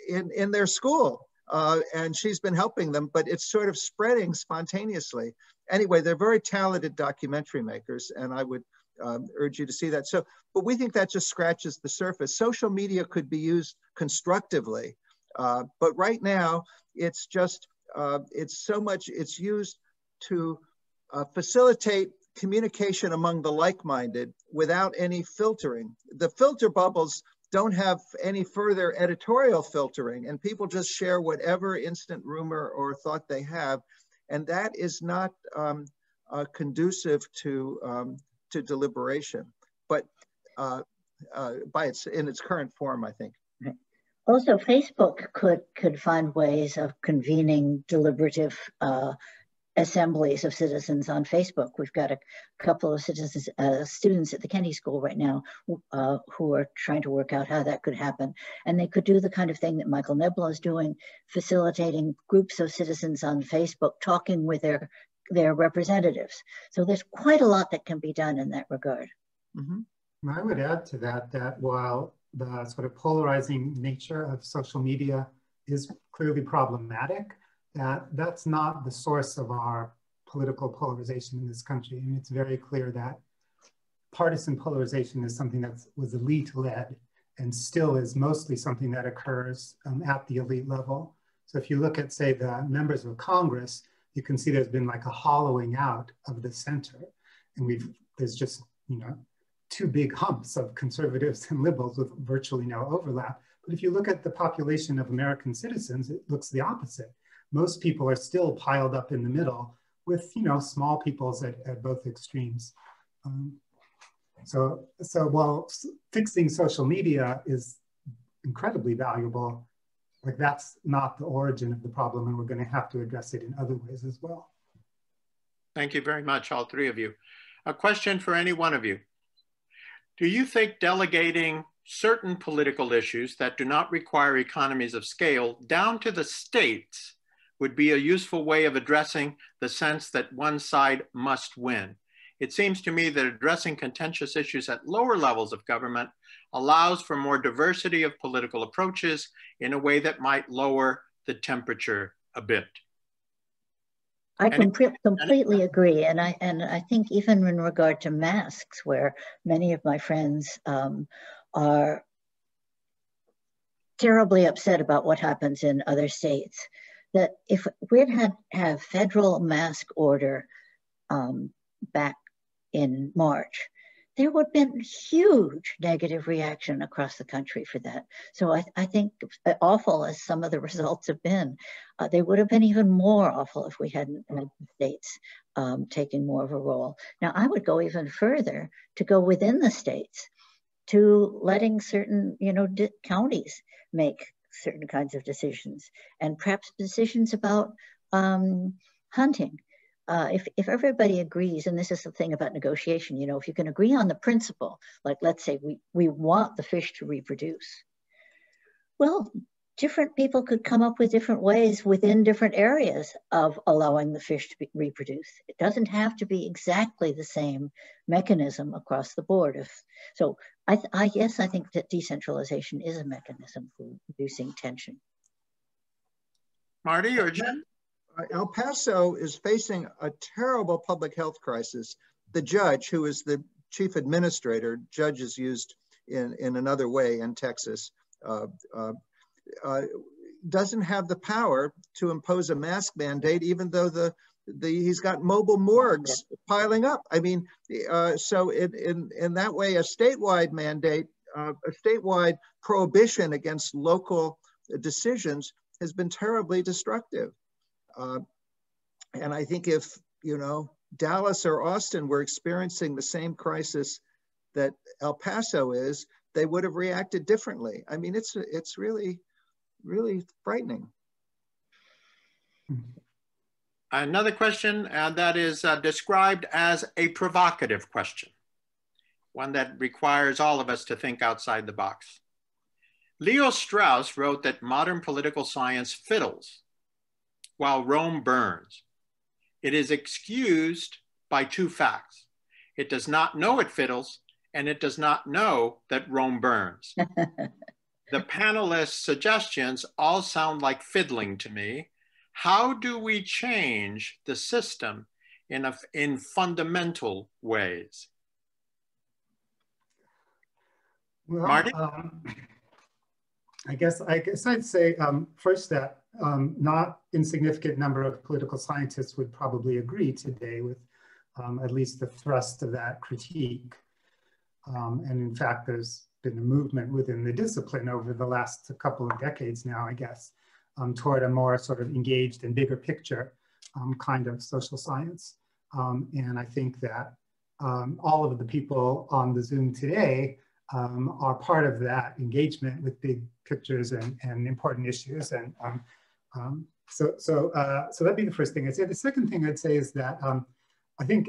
in their school. And she's been helping them, but it's sort of spreading spontaneously. Anyway, they're very talented documentary makers, and I would urge you to see that. So, but we think that just scratches the surface. Social media could be used constructively, but right now it's just, it's used to facilitate communication among the like-minded without any filtering. The filter bubbles don't have any further editorial filtering, and people just share whatever instant rumor or thought they have, and that is not conducive to deliberation, but in its current form, I think. Also, Facebook could find ways of convening deliberative assemblies of citizens on Facebook. We've got a couple of students at the Kennedy School right now who are trying to work out how that could happen. And they could do the kind of thing that Michael Nebula is doing, facilitating groups of citizens on Facebook talking with their representatives. So there's quite a lot that can be done in that regard. Mm-hmm. I would add to that while the sort of polarizing nature of social media is clearly problematic, that's not the source of our political polarization in this country. And it's very clear that partisan polarization is something that was elite-led and still is mostly something that occurs at the elite level. So if you look at, say, the members of Congress, you can see there's been like a hollowing out of the center. And there's just, 2 big humps of conservatives and liberals with virtually no overlap. But if you look at the population of American citizens, it looks the opposite. Most people are still piled up in the middle with, small peoples at both extremes. So while fixing social media is incredibly valuable, like that's not the origin of the problem, and we're going to have to address it in other ways as well. Thank you very much, all 3 of you. A question for any one of you. Do you think delegating certain political issues that do not require economies of scale down to the states would be a useful way of addressing the sense that one side must win? It seems to me that addressing contentious issues at lower levels of government allows for more diversity of political approaches in a way that might lower the temperature a bit. I completely agree, and I think even in regard to masks, where many of my friends are terribly upset about what happens in other states, that if we'd have federal mask order back in March, there would have been huge negative reaction across the country for that. So I think, awful as some of the results have been, they would have been even more awful if we hadn't had the states taking more of a role. Now, I would go even further to go within the states to letting certain, counties make certain kinds of decisions, and perhaps decisions about hunting. If everybody agrees, and this is the thing about negotiation, if you can agree on the principle, like let's say we want the fish to reproduce, well, different people could come up with different ways within different areas of allowing the fish to reproduce. It doesn't have to be exactly the same mechanism across the board. So I think that decentralization is a mechanism for reducing tension. Marty or Jim? El Paso is facing a terrible public health crisis. The judge, who is the chief administrator, judge is used in another way in Texas, doesn't have the power to impose a mask mandate, even though he's got mobile morgues piling up. I mean, so in that way, a statewide mandate, a statewide prohibition against local decisions has been terribly destructive. And I think if, you know, Dallas or Austin were experiencing the same crisis that El Paso is, they would have reacted differently. I mean, it's really, really frightening. Another question that is described as a provocative question, one that requires all of us to think outside the box. Leo Strauss wrote that modern political science fiddles while Rome burns. It is excused by two facts. It does not know it fiddles, and it does not know that Rome burns. The panelists' suggestions all sound like fiddling to me. How do we change the system in fundamental ways? Well, Marty? I guess I'd say first that not insignificant number of political scientists would probably agree today with at least the thrust of that critique. And in fact, there's been a movement within the discipline over the last couple of decades now, I guess, toward a more sort of engaged and bigger picture kind of social science. And I think that all of the people on the Zoom today are part of that engagement with big pictures and important issues. And so that'd be the first thing I'd say. The second thing I'd say is that I think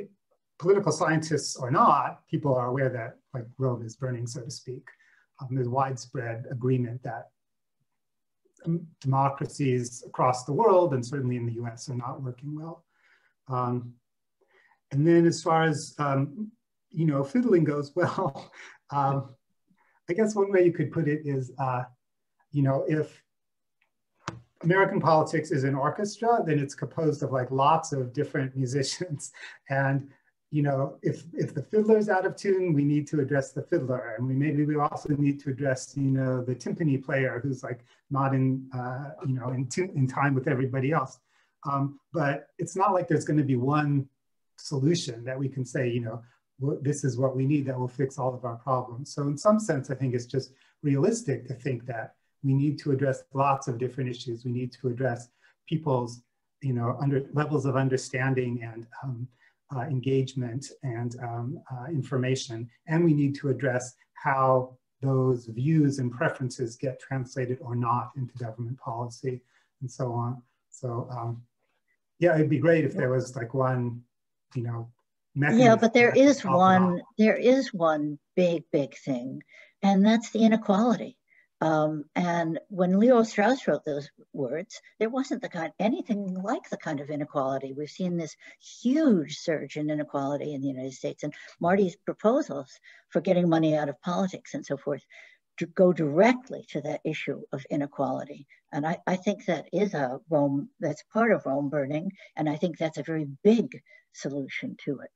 political scientists or not, people are aware that like Rome is burning, so to speak. There's widespread agreement that democracies across the world and certainly in the US are not working well. And then as far as, you know, fiddling goes, well, I guess one way you could put it is, you know, if American politics is an orchestra, then it's composed of like lots of different musicians. And, you know, if the fiddler's out of tune, we need to address the fiddler. And maybe we also need to address, you know, the timpani player who's like not in, you know, in time with everybody else. But it's not like there's going to be one solution that we can say, you know, this is what we need that will fix all of our problems. So in some sense, I think it's just realistic to think that we need to address lots of different issues. We need to address people's, you know, levels of understanding and engagement and information. And we need to address how those views and preferences get translated or not into government policy and so on. So yeah, it'd be great if there was like one, you know, mechanism. Yeah, but there is one big thing, and that's the inequality. And when Leo Strauss wrote those words, there wasn't anything like the kind of inequality. We've seen this huge surge in inequality in the United States, and Marty's proposals for getting money out of politics and so forth to go directly to that issue of inequality. And I think that is that's part of Rome burning, and I think that's a very big solution to it,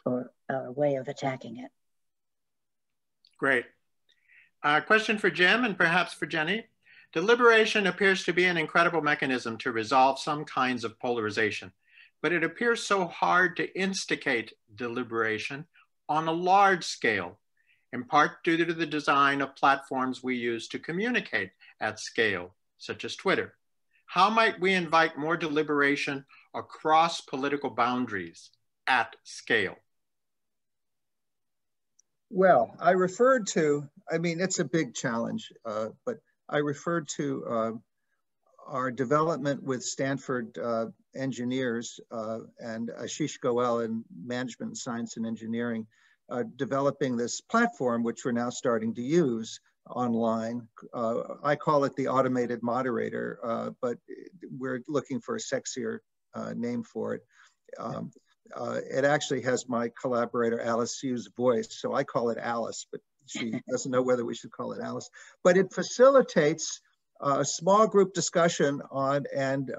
or a way of attacking it. Great. Question for Jim and perhaps for Jenny. Deliberation appears to be an incredible mechanism to resolve some kinds of polarization, but it appears so hard to instigate deliberation on a large scale, in part due to the design of platforms we use to communicate at scale, such as Twitter. How might we invite more deliberation across political boundaries at scale? Well, I referred to, I mean, it's a big challenge, but I referred to our development with Stanford engineers and Ashish Goel in management, science and engineering, developing this platform, which we're now starting to use online. I call it the automated moderator, but we're looking for a sexier name for it. It actually has my collaborator Alice Yu's voice, so I call it Alice, but she doesn't know whether we should call it Alice. But it facilitates a small group discussion on and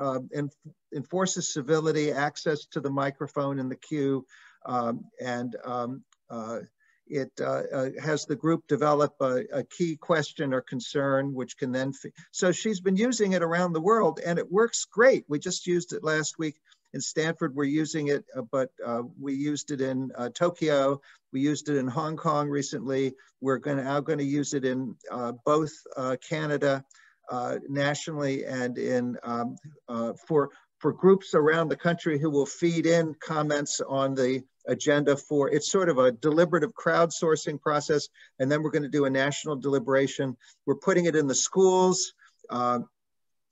enforces civility, access to the microphone in the queue, it has the group develop a key question or concern, which can then, so she's been using it around the world and it works great. We just used it last week in Stanford. We're using it, but we used it in Tokyo. We used it in Hong Kong recently. We're now going to use it in both Canada nationally and in for groups around the country who will feed in comments on the agenda for, it's sort of a deliberative crowdsourcing process. And then we're going to do a national deliberation. We're putting it in the schools. We're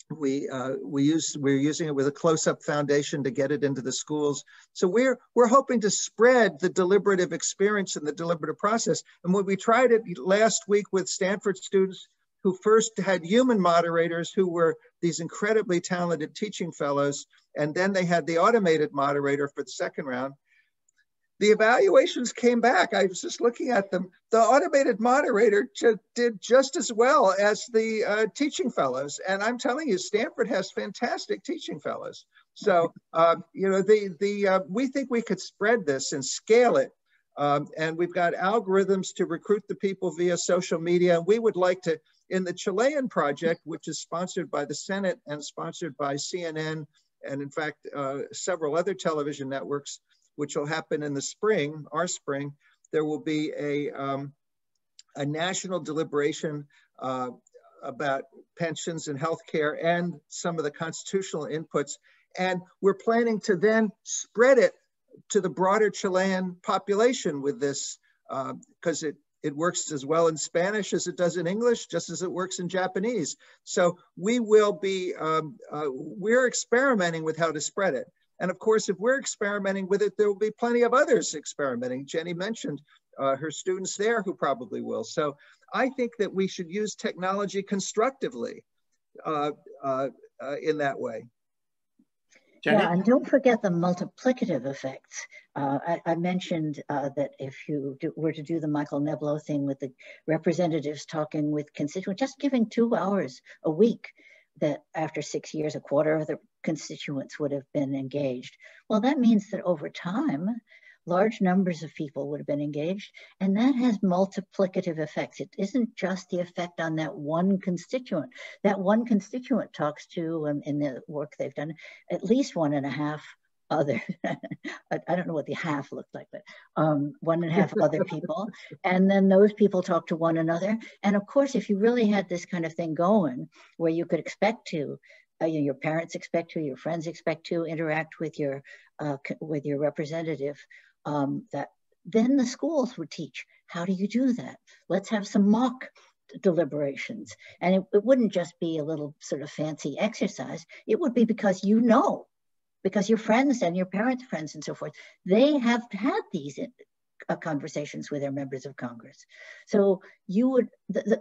using it with a Close-Up Foundation to get it into the schools. So we're hoping to spread the deliberative experience and the deliberative process. And when we tried it last week with Stanford students who first had human moderators who were these incredibly talented teaching fellows, and then they had the automated moderator for the second round, the evaluations came back. I was just looking at them. The automated moderator did just as well as the teaching fellows. And I'm telling you, Stanford has fantastic teaching fellows. So, you know, we think we could spread this and scale it. And we've got algorithms to recruit the people via social media. We would like to, in the Chilean project, which is sponsored by the Senate and sponsored by CNN, and in fact, several other television networks, which will happen in the spring, our spring, there will be a national deliberation about pensions and healthcare and some of the constitutional inputs. And we're planning to then spread it to the broader Chilean population with this, because it works as well in Spanish as it does in English, just as it works in Japanese. So we will be, we're experimenting with how to spread it. And of course, if we're experimenting with it, there will be plenty of others experimenting. Jenny mentioned her students there who probably will. So I think that we should use technology constructively in that way. Jenny? Yeah, and don't forget the multiplicative effects. I mentioned that if you were to do the Michael Neblo thing with the representatives talking with constituents, just giving 2 hours a week, that after 6 years, a quarter of the constituents would have been engaged. Well, that means that over time, large numbers of people would have been engaged, and that has multiplicative effects. It isn't just the effect on that one constituent. That one constituent talks to, in the work they've done, at least 1.5 other, I don't know what the half looked like, but 1.5 other people. And then those people talk to one another. And of course, if you really had this kind of thing going where you could expect to, your parents expect to, your friends expect to interact with your representative, that then the schools would teach, how do you do that? Let's have some mock deliberations. And it wouldn't just be a little sort of fancy exercise. It would be because you know, because your friends and your parents' friends and so forth, they have had these conversations with their members of Congress. So you would,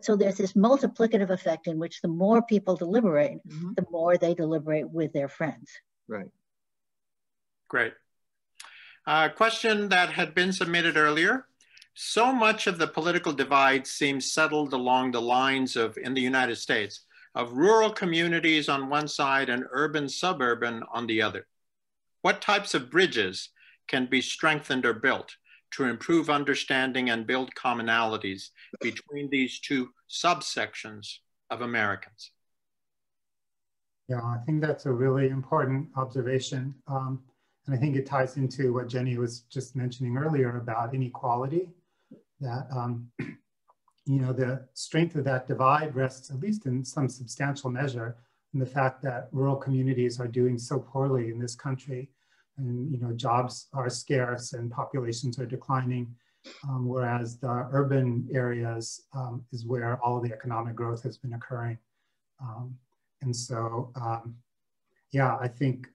so there's this multiplicative effect in which the more people deliberate, the more they deliberate with their friends. Right. Great. Question that had been submitted earlier. So much of the political divide seems settled along the lines of, in the United States, of rural communities on one side and urban suburban on the other. What types of bridges can be strengthened or built to improve understanding and build commonalities between these two subsections of Americans? Yeah, I think that's a really important observation. And I think it ties into what Jenny was just mentioning earlier about inequality, that you know, the strength of that divide rests, at least in some substantial measure, in the fact that rural communities are doing so poorly in this country. And, you know, jobs are scarce and populations are declining, whereas the urban areas is where all of the economic growth has been occurring. And so, yeah, I think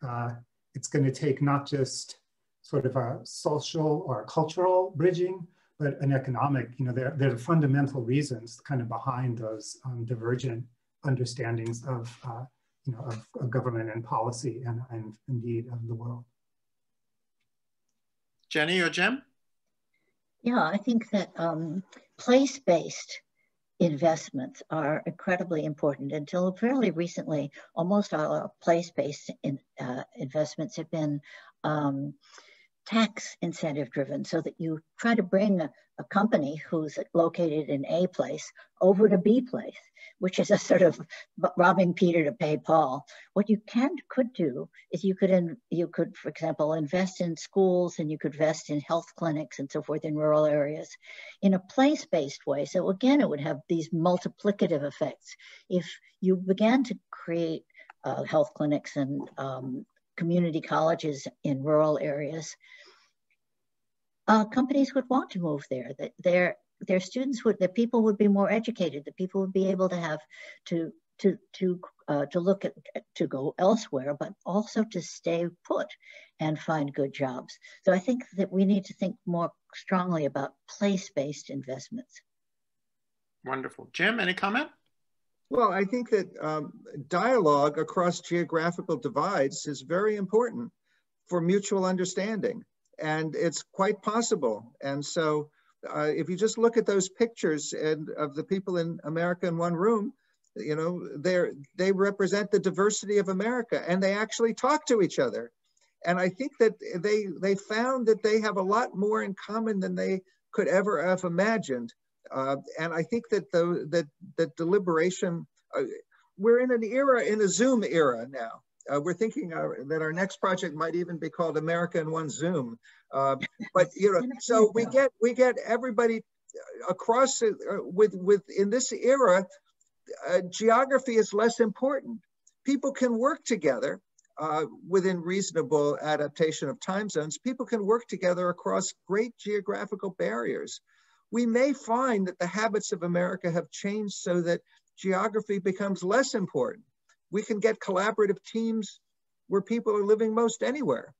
it's going to take not just sort of a social or cultural bridging, but an economic, you know, there are fundamental reasons kind of behind those divergent understandings of, you know, of government and policy and indeed of the world. Jenny or Jim? Yeah, I think that place-based investments are incredibly important. Until fairly recently, almost all our place-based investments have been tax incentive driven, so that you try to bring a company who's located in A place over to B place, which is a sort of robbing Peter to pay Paul. What you could do is you could, for example, invest in schools, and you could invest in health clinics and so forth in rural areas in a place-based way. So again, it would have these multiplicative effects. If you began to create health clinics and community colleges in rural areas, companies would want to move there. That their students would, the people would be more educated. The people would be able to have to look at, to go elsewhere, but also to stay put and find good jobs. So I think that we need to think more strongly about place-based investments. Wonderful. Jim, any comment? Well, I think that dialogue across geographical divides is very important for mutual understanding, and it's quite possible. And so if you just look at those pictures of the people in America in one room, you know, they represent the diversity of America, and they actually talk to each other. And I think that they found that they have a lot more in common than they could ever have imagined. And I think that that deliberation, we're in an era, in a Zoom era now. We're thinking that our next project might even be called America in One Zoom. But you know, so we get everybody across with in this era. Geography is less important. People can work together within reasonable adaptation of time zones. People can work together across great geographical barriers. We may find that the habits of America have changed so that geography becomes less important. We can get collaborative teams where people are living most anywhere,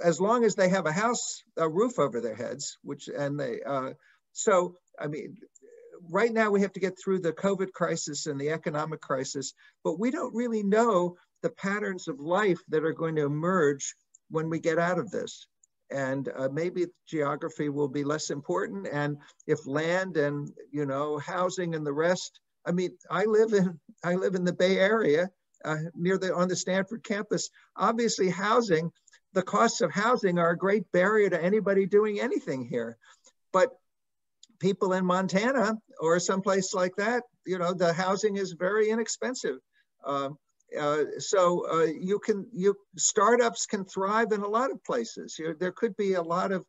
as long as they have a roof over their heads, so, I mean, right now we have to get through the COVID crisis and the economic crisis, but we don't really know the patterns of life that are going to emerge when we get out of this. And maybe geography will be less important. And if land and, you know, housing and the rest, I mean, I live in the Bay Area on the Stanford campus. Obviously housing, the costs of housing are a great barrier to anybody doing anything here. But people in Montana or someplace like that, you know, the housing is very inexpensive. Startups can thrive in a lot of places. There could be a lot of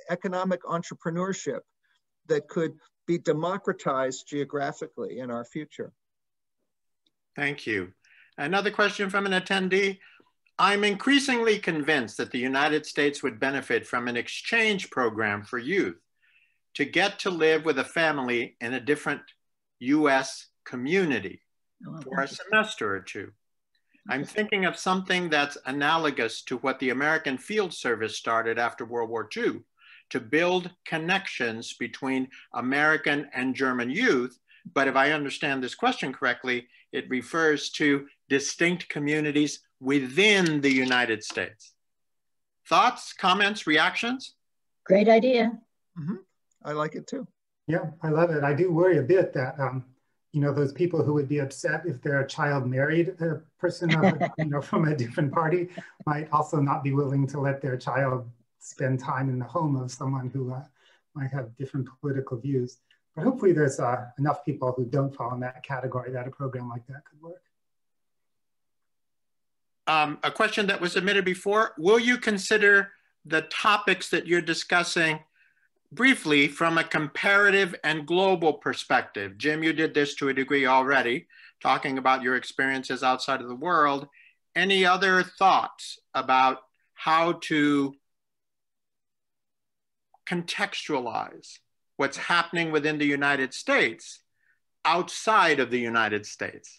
economic entrepreneurship that could be democratized geographically in our future. Thank you. Another question from an attendee. I'm increasingly convinced that the United States would benefit from an exchange program for youth to get to live with a family in a different US community for a semester or two. I'm thinking of something that's analogous to what the American Field Service started after World War II, to build connections between American and German youth. But if I understand this question correctly, it refers to distinct communities within the United States. Thoughts, comments, reactions? Great idea. Mm-hmm. I like it too. Yeah, I love it. I do worry a bit that, you know, those people who would be upset if their child married a person of, you know, from a different party might also not be willing to let their child spend time in the home of someone who might have different political views. But hopefully there's enough people who don't fall in that category that a program like that could work. A question that was submitted before, will you consider the topics that you're discussing briefly from a comparative and global perspective? Jim, you did this to a degree already, talking about your experiences outside of the world. Any other thoughts about how to contextualize what's happening within the United States outside of the United States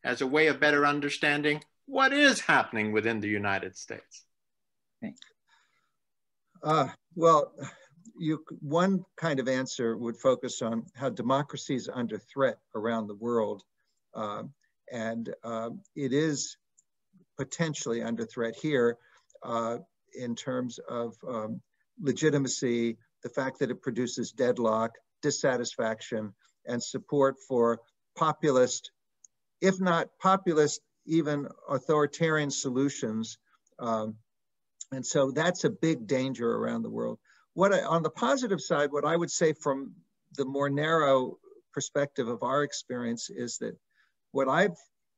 as a way of better understanding what is happening within the United States? Well, one kind of answer would focus on how democracy is under threat around the world. And it is potentially under threat here in terms of legitimacy, the fact that it produces deadlock, dissatisfaction, and support for populist, if not populist, even authoritarian solutions. And so that's a big danger around the world. On the positive side, what I would say from the more narrow perspective of our experience is that what I've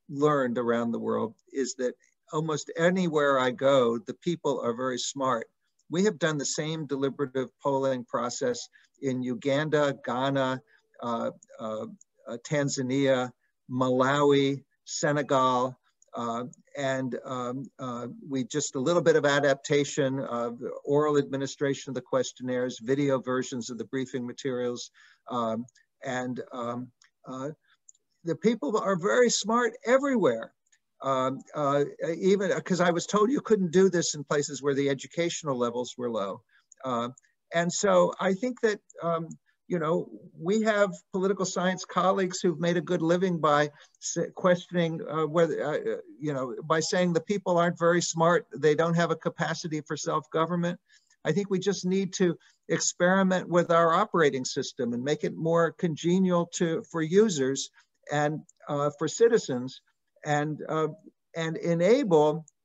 learned around the world is that almost anywhere I go, the people are very smart. We have done the same deliberative polling process in Uganda, Ghana, Tanzania, Malawi, Senegal, and we just a little bit of adaptation of oral administration of the questionnaires, video versions of the briefing materials, and the people are very smart everywhere. Even because I was told you couldn't do this in places where the educational levels were low. And so I think that, you know, we have political science colleagues who've made a good living by questioning whether, you know, by saying the people aren't very smart, they don't have a capacity for self-government. I think we just need to experiment with our operating system and make it more congenial for users and for citizens, and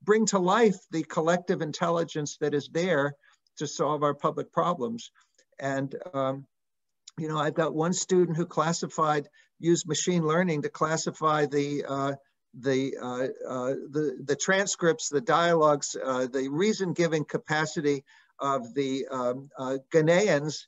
bring to life the collective intelligence that is there to solve our public problems. And you know, I've got one student who used machine learning to classify the transcripts, the dialogues, the reason-giving capacity of the Ghanaians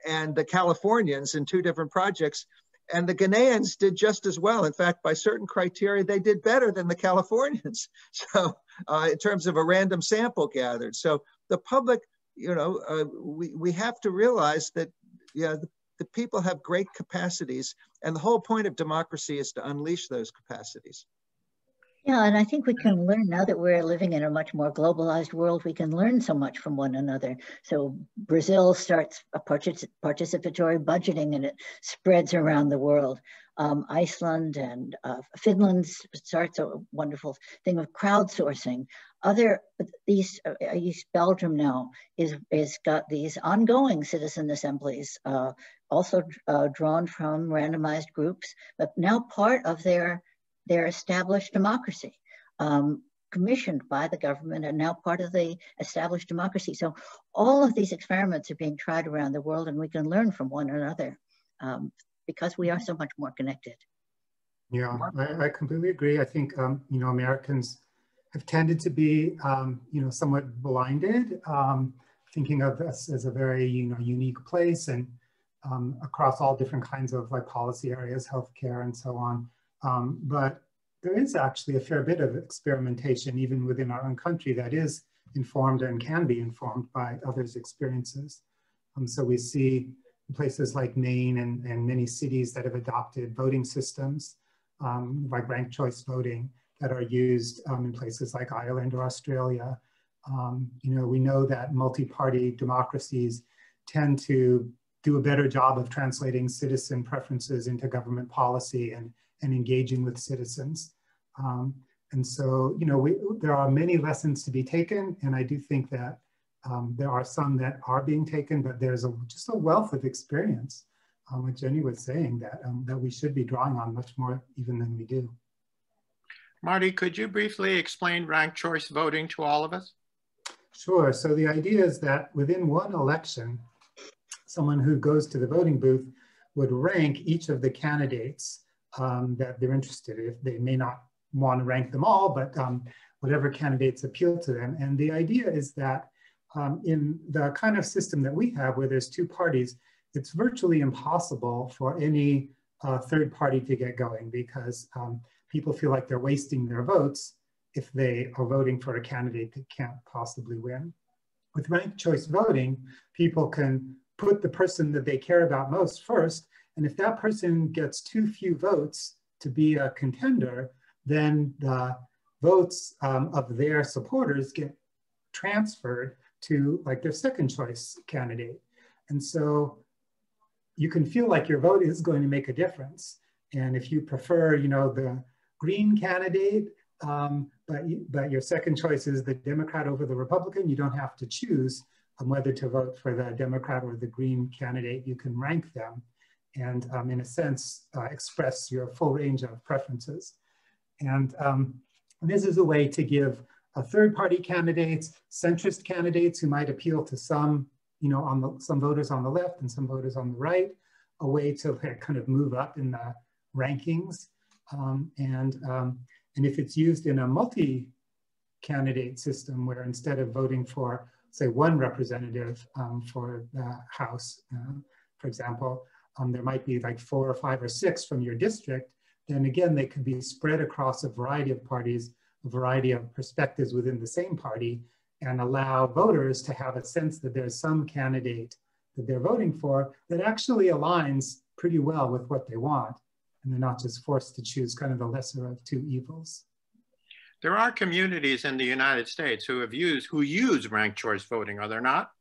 and the Californians in 2 different projects. And the Ghanaians did just as well. In fact, by certain criteria, they did better than the Californians. So in terms of a random sample gathered. So the public, you know, we have to realize that, yeah, the people have great capacities, and the whole point of democracy is to unleash those capacities. Yeah, and I think we can learn now that we're living in a much more globalized world. We can learn so much from one another. So Brazil starts a participatory budgeting, and it spreads around the world. Iceland and Finland starts a wonderful thing of crowdsourcing. Belgium now is got these ongoing citizen assemblies, also drawn from randomized groups, but now part of their established democracy, commissioned by the government and now part of the established democracy. So all of these experiments are being tried around the world, and we can learn from one another because we are so much more connected. Yeah, I completely agree. I think, you know, Americans have tended to be, you know, somewhat blinded, thinking of us as a very, you know, unique place, and across all different kinds of like policy areas, healthcare and so on. But there is actually a fair bit of experimentation even within our own country that is informed and can be informed by others' experiences. So we see places like Maine and many cities that have adopted voting systems, like ranked choice voting, that are used in places like Ireland or Australia. You know, we know that multi-party democracies tend to do a better job of translating citizen preferences into government policy and engaging with citizens. And so, you know, there are many lessons to be taken, and I do think that there are some that are being taken, but there's just a wealth of experience, like Jenny was saying, that we should be drawing on much more even than we do. Marty, could you briefly explain ranked choice voting to all of us? Sure. So the idea is that within one election, someone who goes to the voting booth would rank each of the candidates that they're interested in. They may not want to rank them all, but whatever candidates appeal to them. And the idea is that in the kind of system that we have, where there's 2 parties, it's virtually impossible for any third party to get going, because people feel like they're wasting their votes if they are voting for a candidate that can't possibly win. With ranked choice voting, people can put the person that they care about most first, and if that person gets too few votes to be a contender, then the votes of their supporters get transferred to like their second choice candidate. And so you can feel like your vote is going to make a difference. And if you prefer, you know, the green candidate, but your second choice is the Democrat over the Republican, you don't have to choose whether to vote for the Democrat or the green candidate. You can rank them. and in a sense, express your full range of preferences. And this is a way to give third-party candidates, centrist candidates who might appeal to some, some voters on the left and some voters on the right, a way to kind of move up in the rankings. And if it's used in a multi-candidate system where instead of voting for, say, one representative for the House, for example, there might be like 4 or 5 or 6 from your district, then again, they could be spread across a variety of parties, a variety of perspectives within the same party, and allow voters to have a sense that there's some candidate that they're voting for that actually aligns pretty well with what they want. And they're not just forced to choose kind of the lesser of two evils. There are communities in the United States who use ranked choice voting, are there not?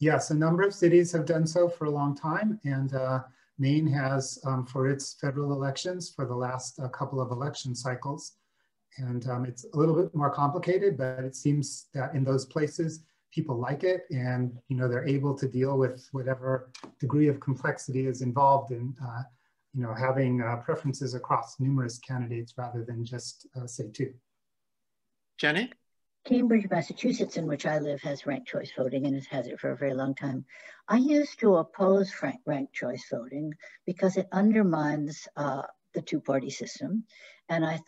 Yes, a number of cities have done so for a long time. And Maine has for its federal elections for the last couple of election cycles. And it's a little bit more complicated, but it seems that in those places, people like it, and they're able to deal with whatever degree of complexity is involved in having preferences across numerous candidates rather than just say 2. Jenny? Cambridge, Massachusetts, in which I live, has ranked choice voting, and it has it for a very long time. I used to oppose ranked choice voting because it undermines the two-party system. And I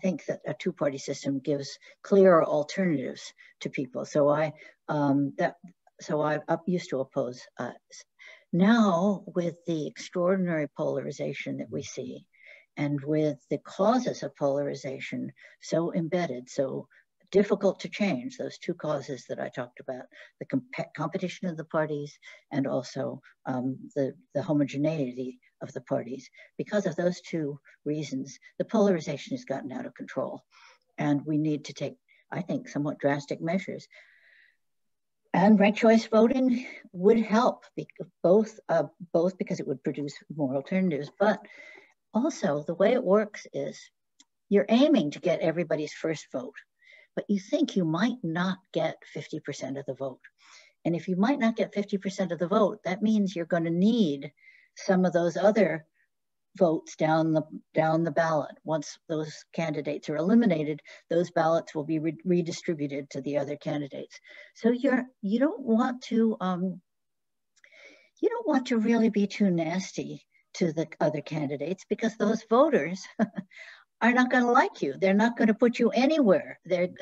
think that a two-party system gives clearer alternatives to people. So I used to oppose. Now, with the extraordinary polarization that we see, and with the causes of polarization so embedded, so difficult to change, those 2 causes that I talked about, the competition of the parties and also the homogeneity of the parties. Because of those 2 reasons, the polarization has gotten out of control. And we need to take, I think, somewhat drastic measures. And ranked choice voting would help, both because it would produce more alternatives, but also the way it works is you're aiming to get everybody's first vote, but you think you might not get 50% of the vote. And if you might not get 50% of the vote, that means you're going to need some of those other votes down the ballot. Once those candidates are eliminated, those ballots will be redistributed to the other candidates. So you don't want to really be too nasty to the other candidates, because those voters are not going to like you. They're not going to put you anywhere. They're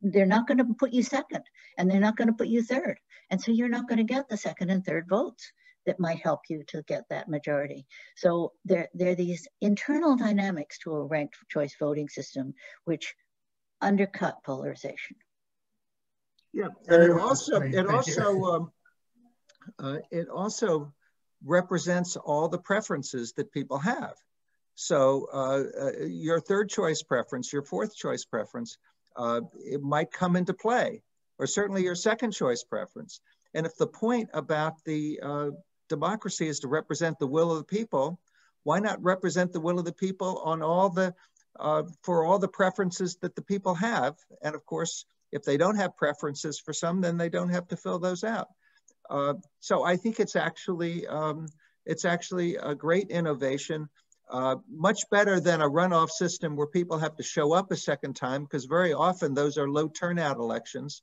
not going to put you second, and they're not going to put you third. And so you're not going to get the second and third votes that might help you to get that majority. So there are these internal dynamics to a ranked choice voting system which undercut polarization. Yeah, and it also represents all the preferences that people have. So your 3rd choice preference, your 4th choice preference, it might come into play, or certainly your 2nd choice preference. And if the point about the democracy is to represent the will of the people, why not represent the will of the people on all the for all the preferences that the people have? And of course, if they don't have preferences for some, then they don't have to fill those out. So I think it's actually a great innovation, much better than a runoff system where people have to show up a second time, because very often those are low turnout elections,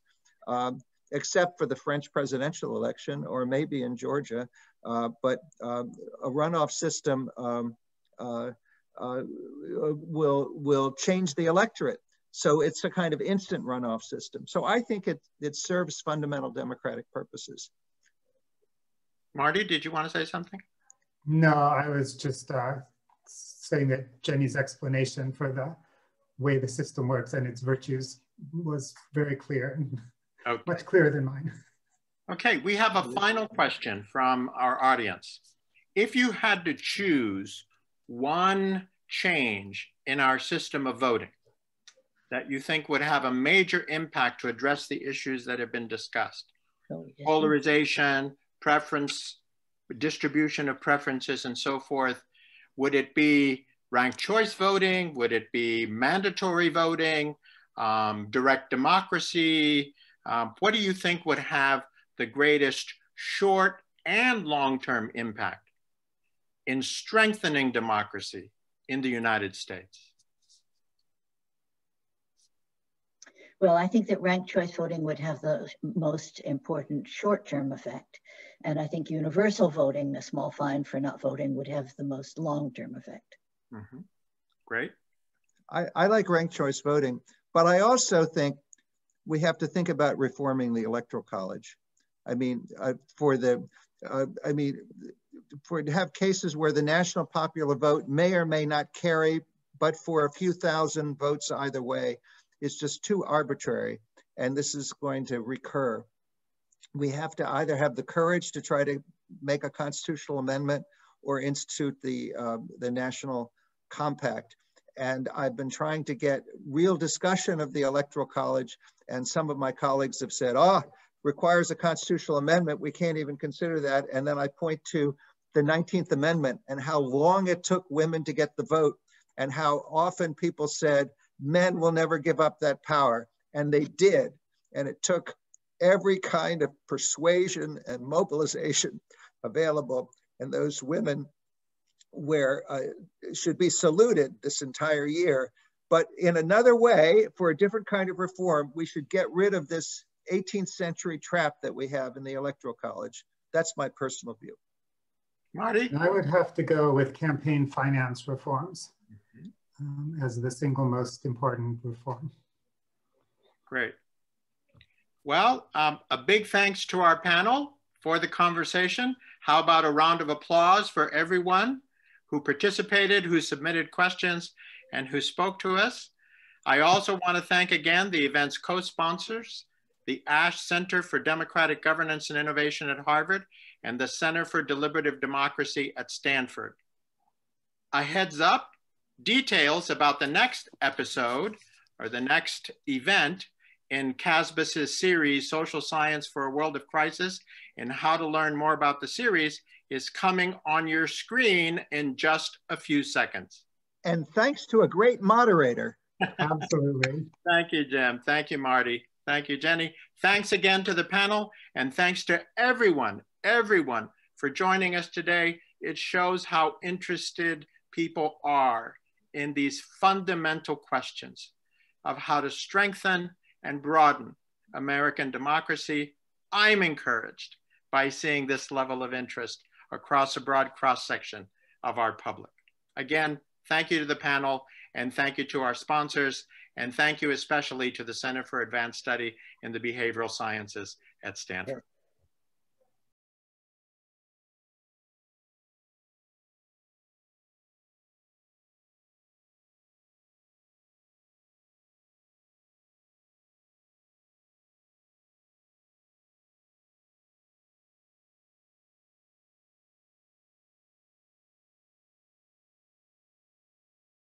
except for the French presidential election or maybe in Georgia. But a runoff system will change the electorate. So it's a kind of instant runoff system. So I think it serves fundamental democratic purposes. Marty, did you want to say something? No, I was just saying that Jenny's explanation for the way the system works and its virtues was very clear, okay. Much clearer than mine. Okay, we have a final question from our audience. If you had to choose one change in our system of voting that you think would have a major impact to address the issues that have been discussed, polarization, preference, distribution of preferences, and so forth, would it be ranked choice voting? Would it be mandatory voting, direct democracy? What do you think would have the greatest short and long-term impact in strengthening democracy in the United States? Well, I think that ranked choice voting would have the most important short-term effect. And I think universal voting, a small fine for not voting, would have the most long-term effect. Mm-hmm. Great. I like ranked choice voting, but I also think we have to think about reforming the Electoral College. I mean, to have cases where the national popular vote may or may not carry, but for a few thousand votes either way, is just too arbitrary. And this is going to recur. We have to either have the courage to try to make a constitutional amendment or institute the national compact. And I've been trying to get real discussion of the Electoral College, and some of my colleagues have said, requires a constitutional amendment, we can't even consider that. And then I point to the 19th Amendment and how long it took women to get the vote, and how often people said, men will never give up that power. And they did. And it took every kind of persuasion and mobilization available. And those women should be saluted this entire year. But in another way, for a different kind of reform, we should get rid of this 18th century trap that we have in the Electoral College. That's my personal view. Marty? I would have to go with campaign finance reforms as the single most important reform. Great. Well, a big thanks to our panel for the conversation. How about a round of applause for everyone who participated, who submitted questions, and who spoke to us. I also want to thank again the event's co-sponsors, the Ash Center for Democratic Governance and Innovation at Harvard, and the Center for Deliberative Democracy at Stanford. A heads up, details about the next episode or the next event in CASBS's series, Social Science for a World of Crisis, and how to learn more about the series is coming on your screen in just a few seconds. And thanks to a great moderator. Absolutely. Thank you, Jim. Thank you, Marty. Thank you, Jenny. Thanks again to the panel, and thanks to everyone for joining us today. It shows how interested people are in these fundamental questions of how to strengthen and broaden American democracy. I'm encouraged by seeing this level of interest across a broad cross-section of our public. Again, thank you to the panel, and thank you to our sponsors, and thank you especially to the Center for Advanced Study in the Behavioral Sciences at Stanford.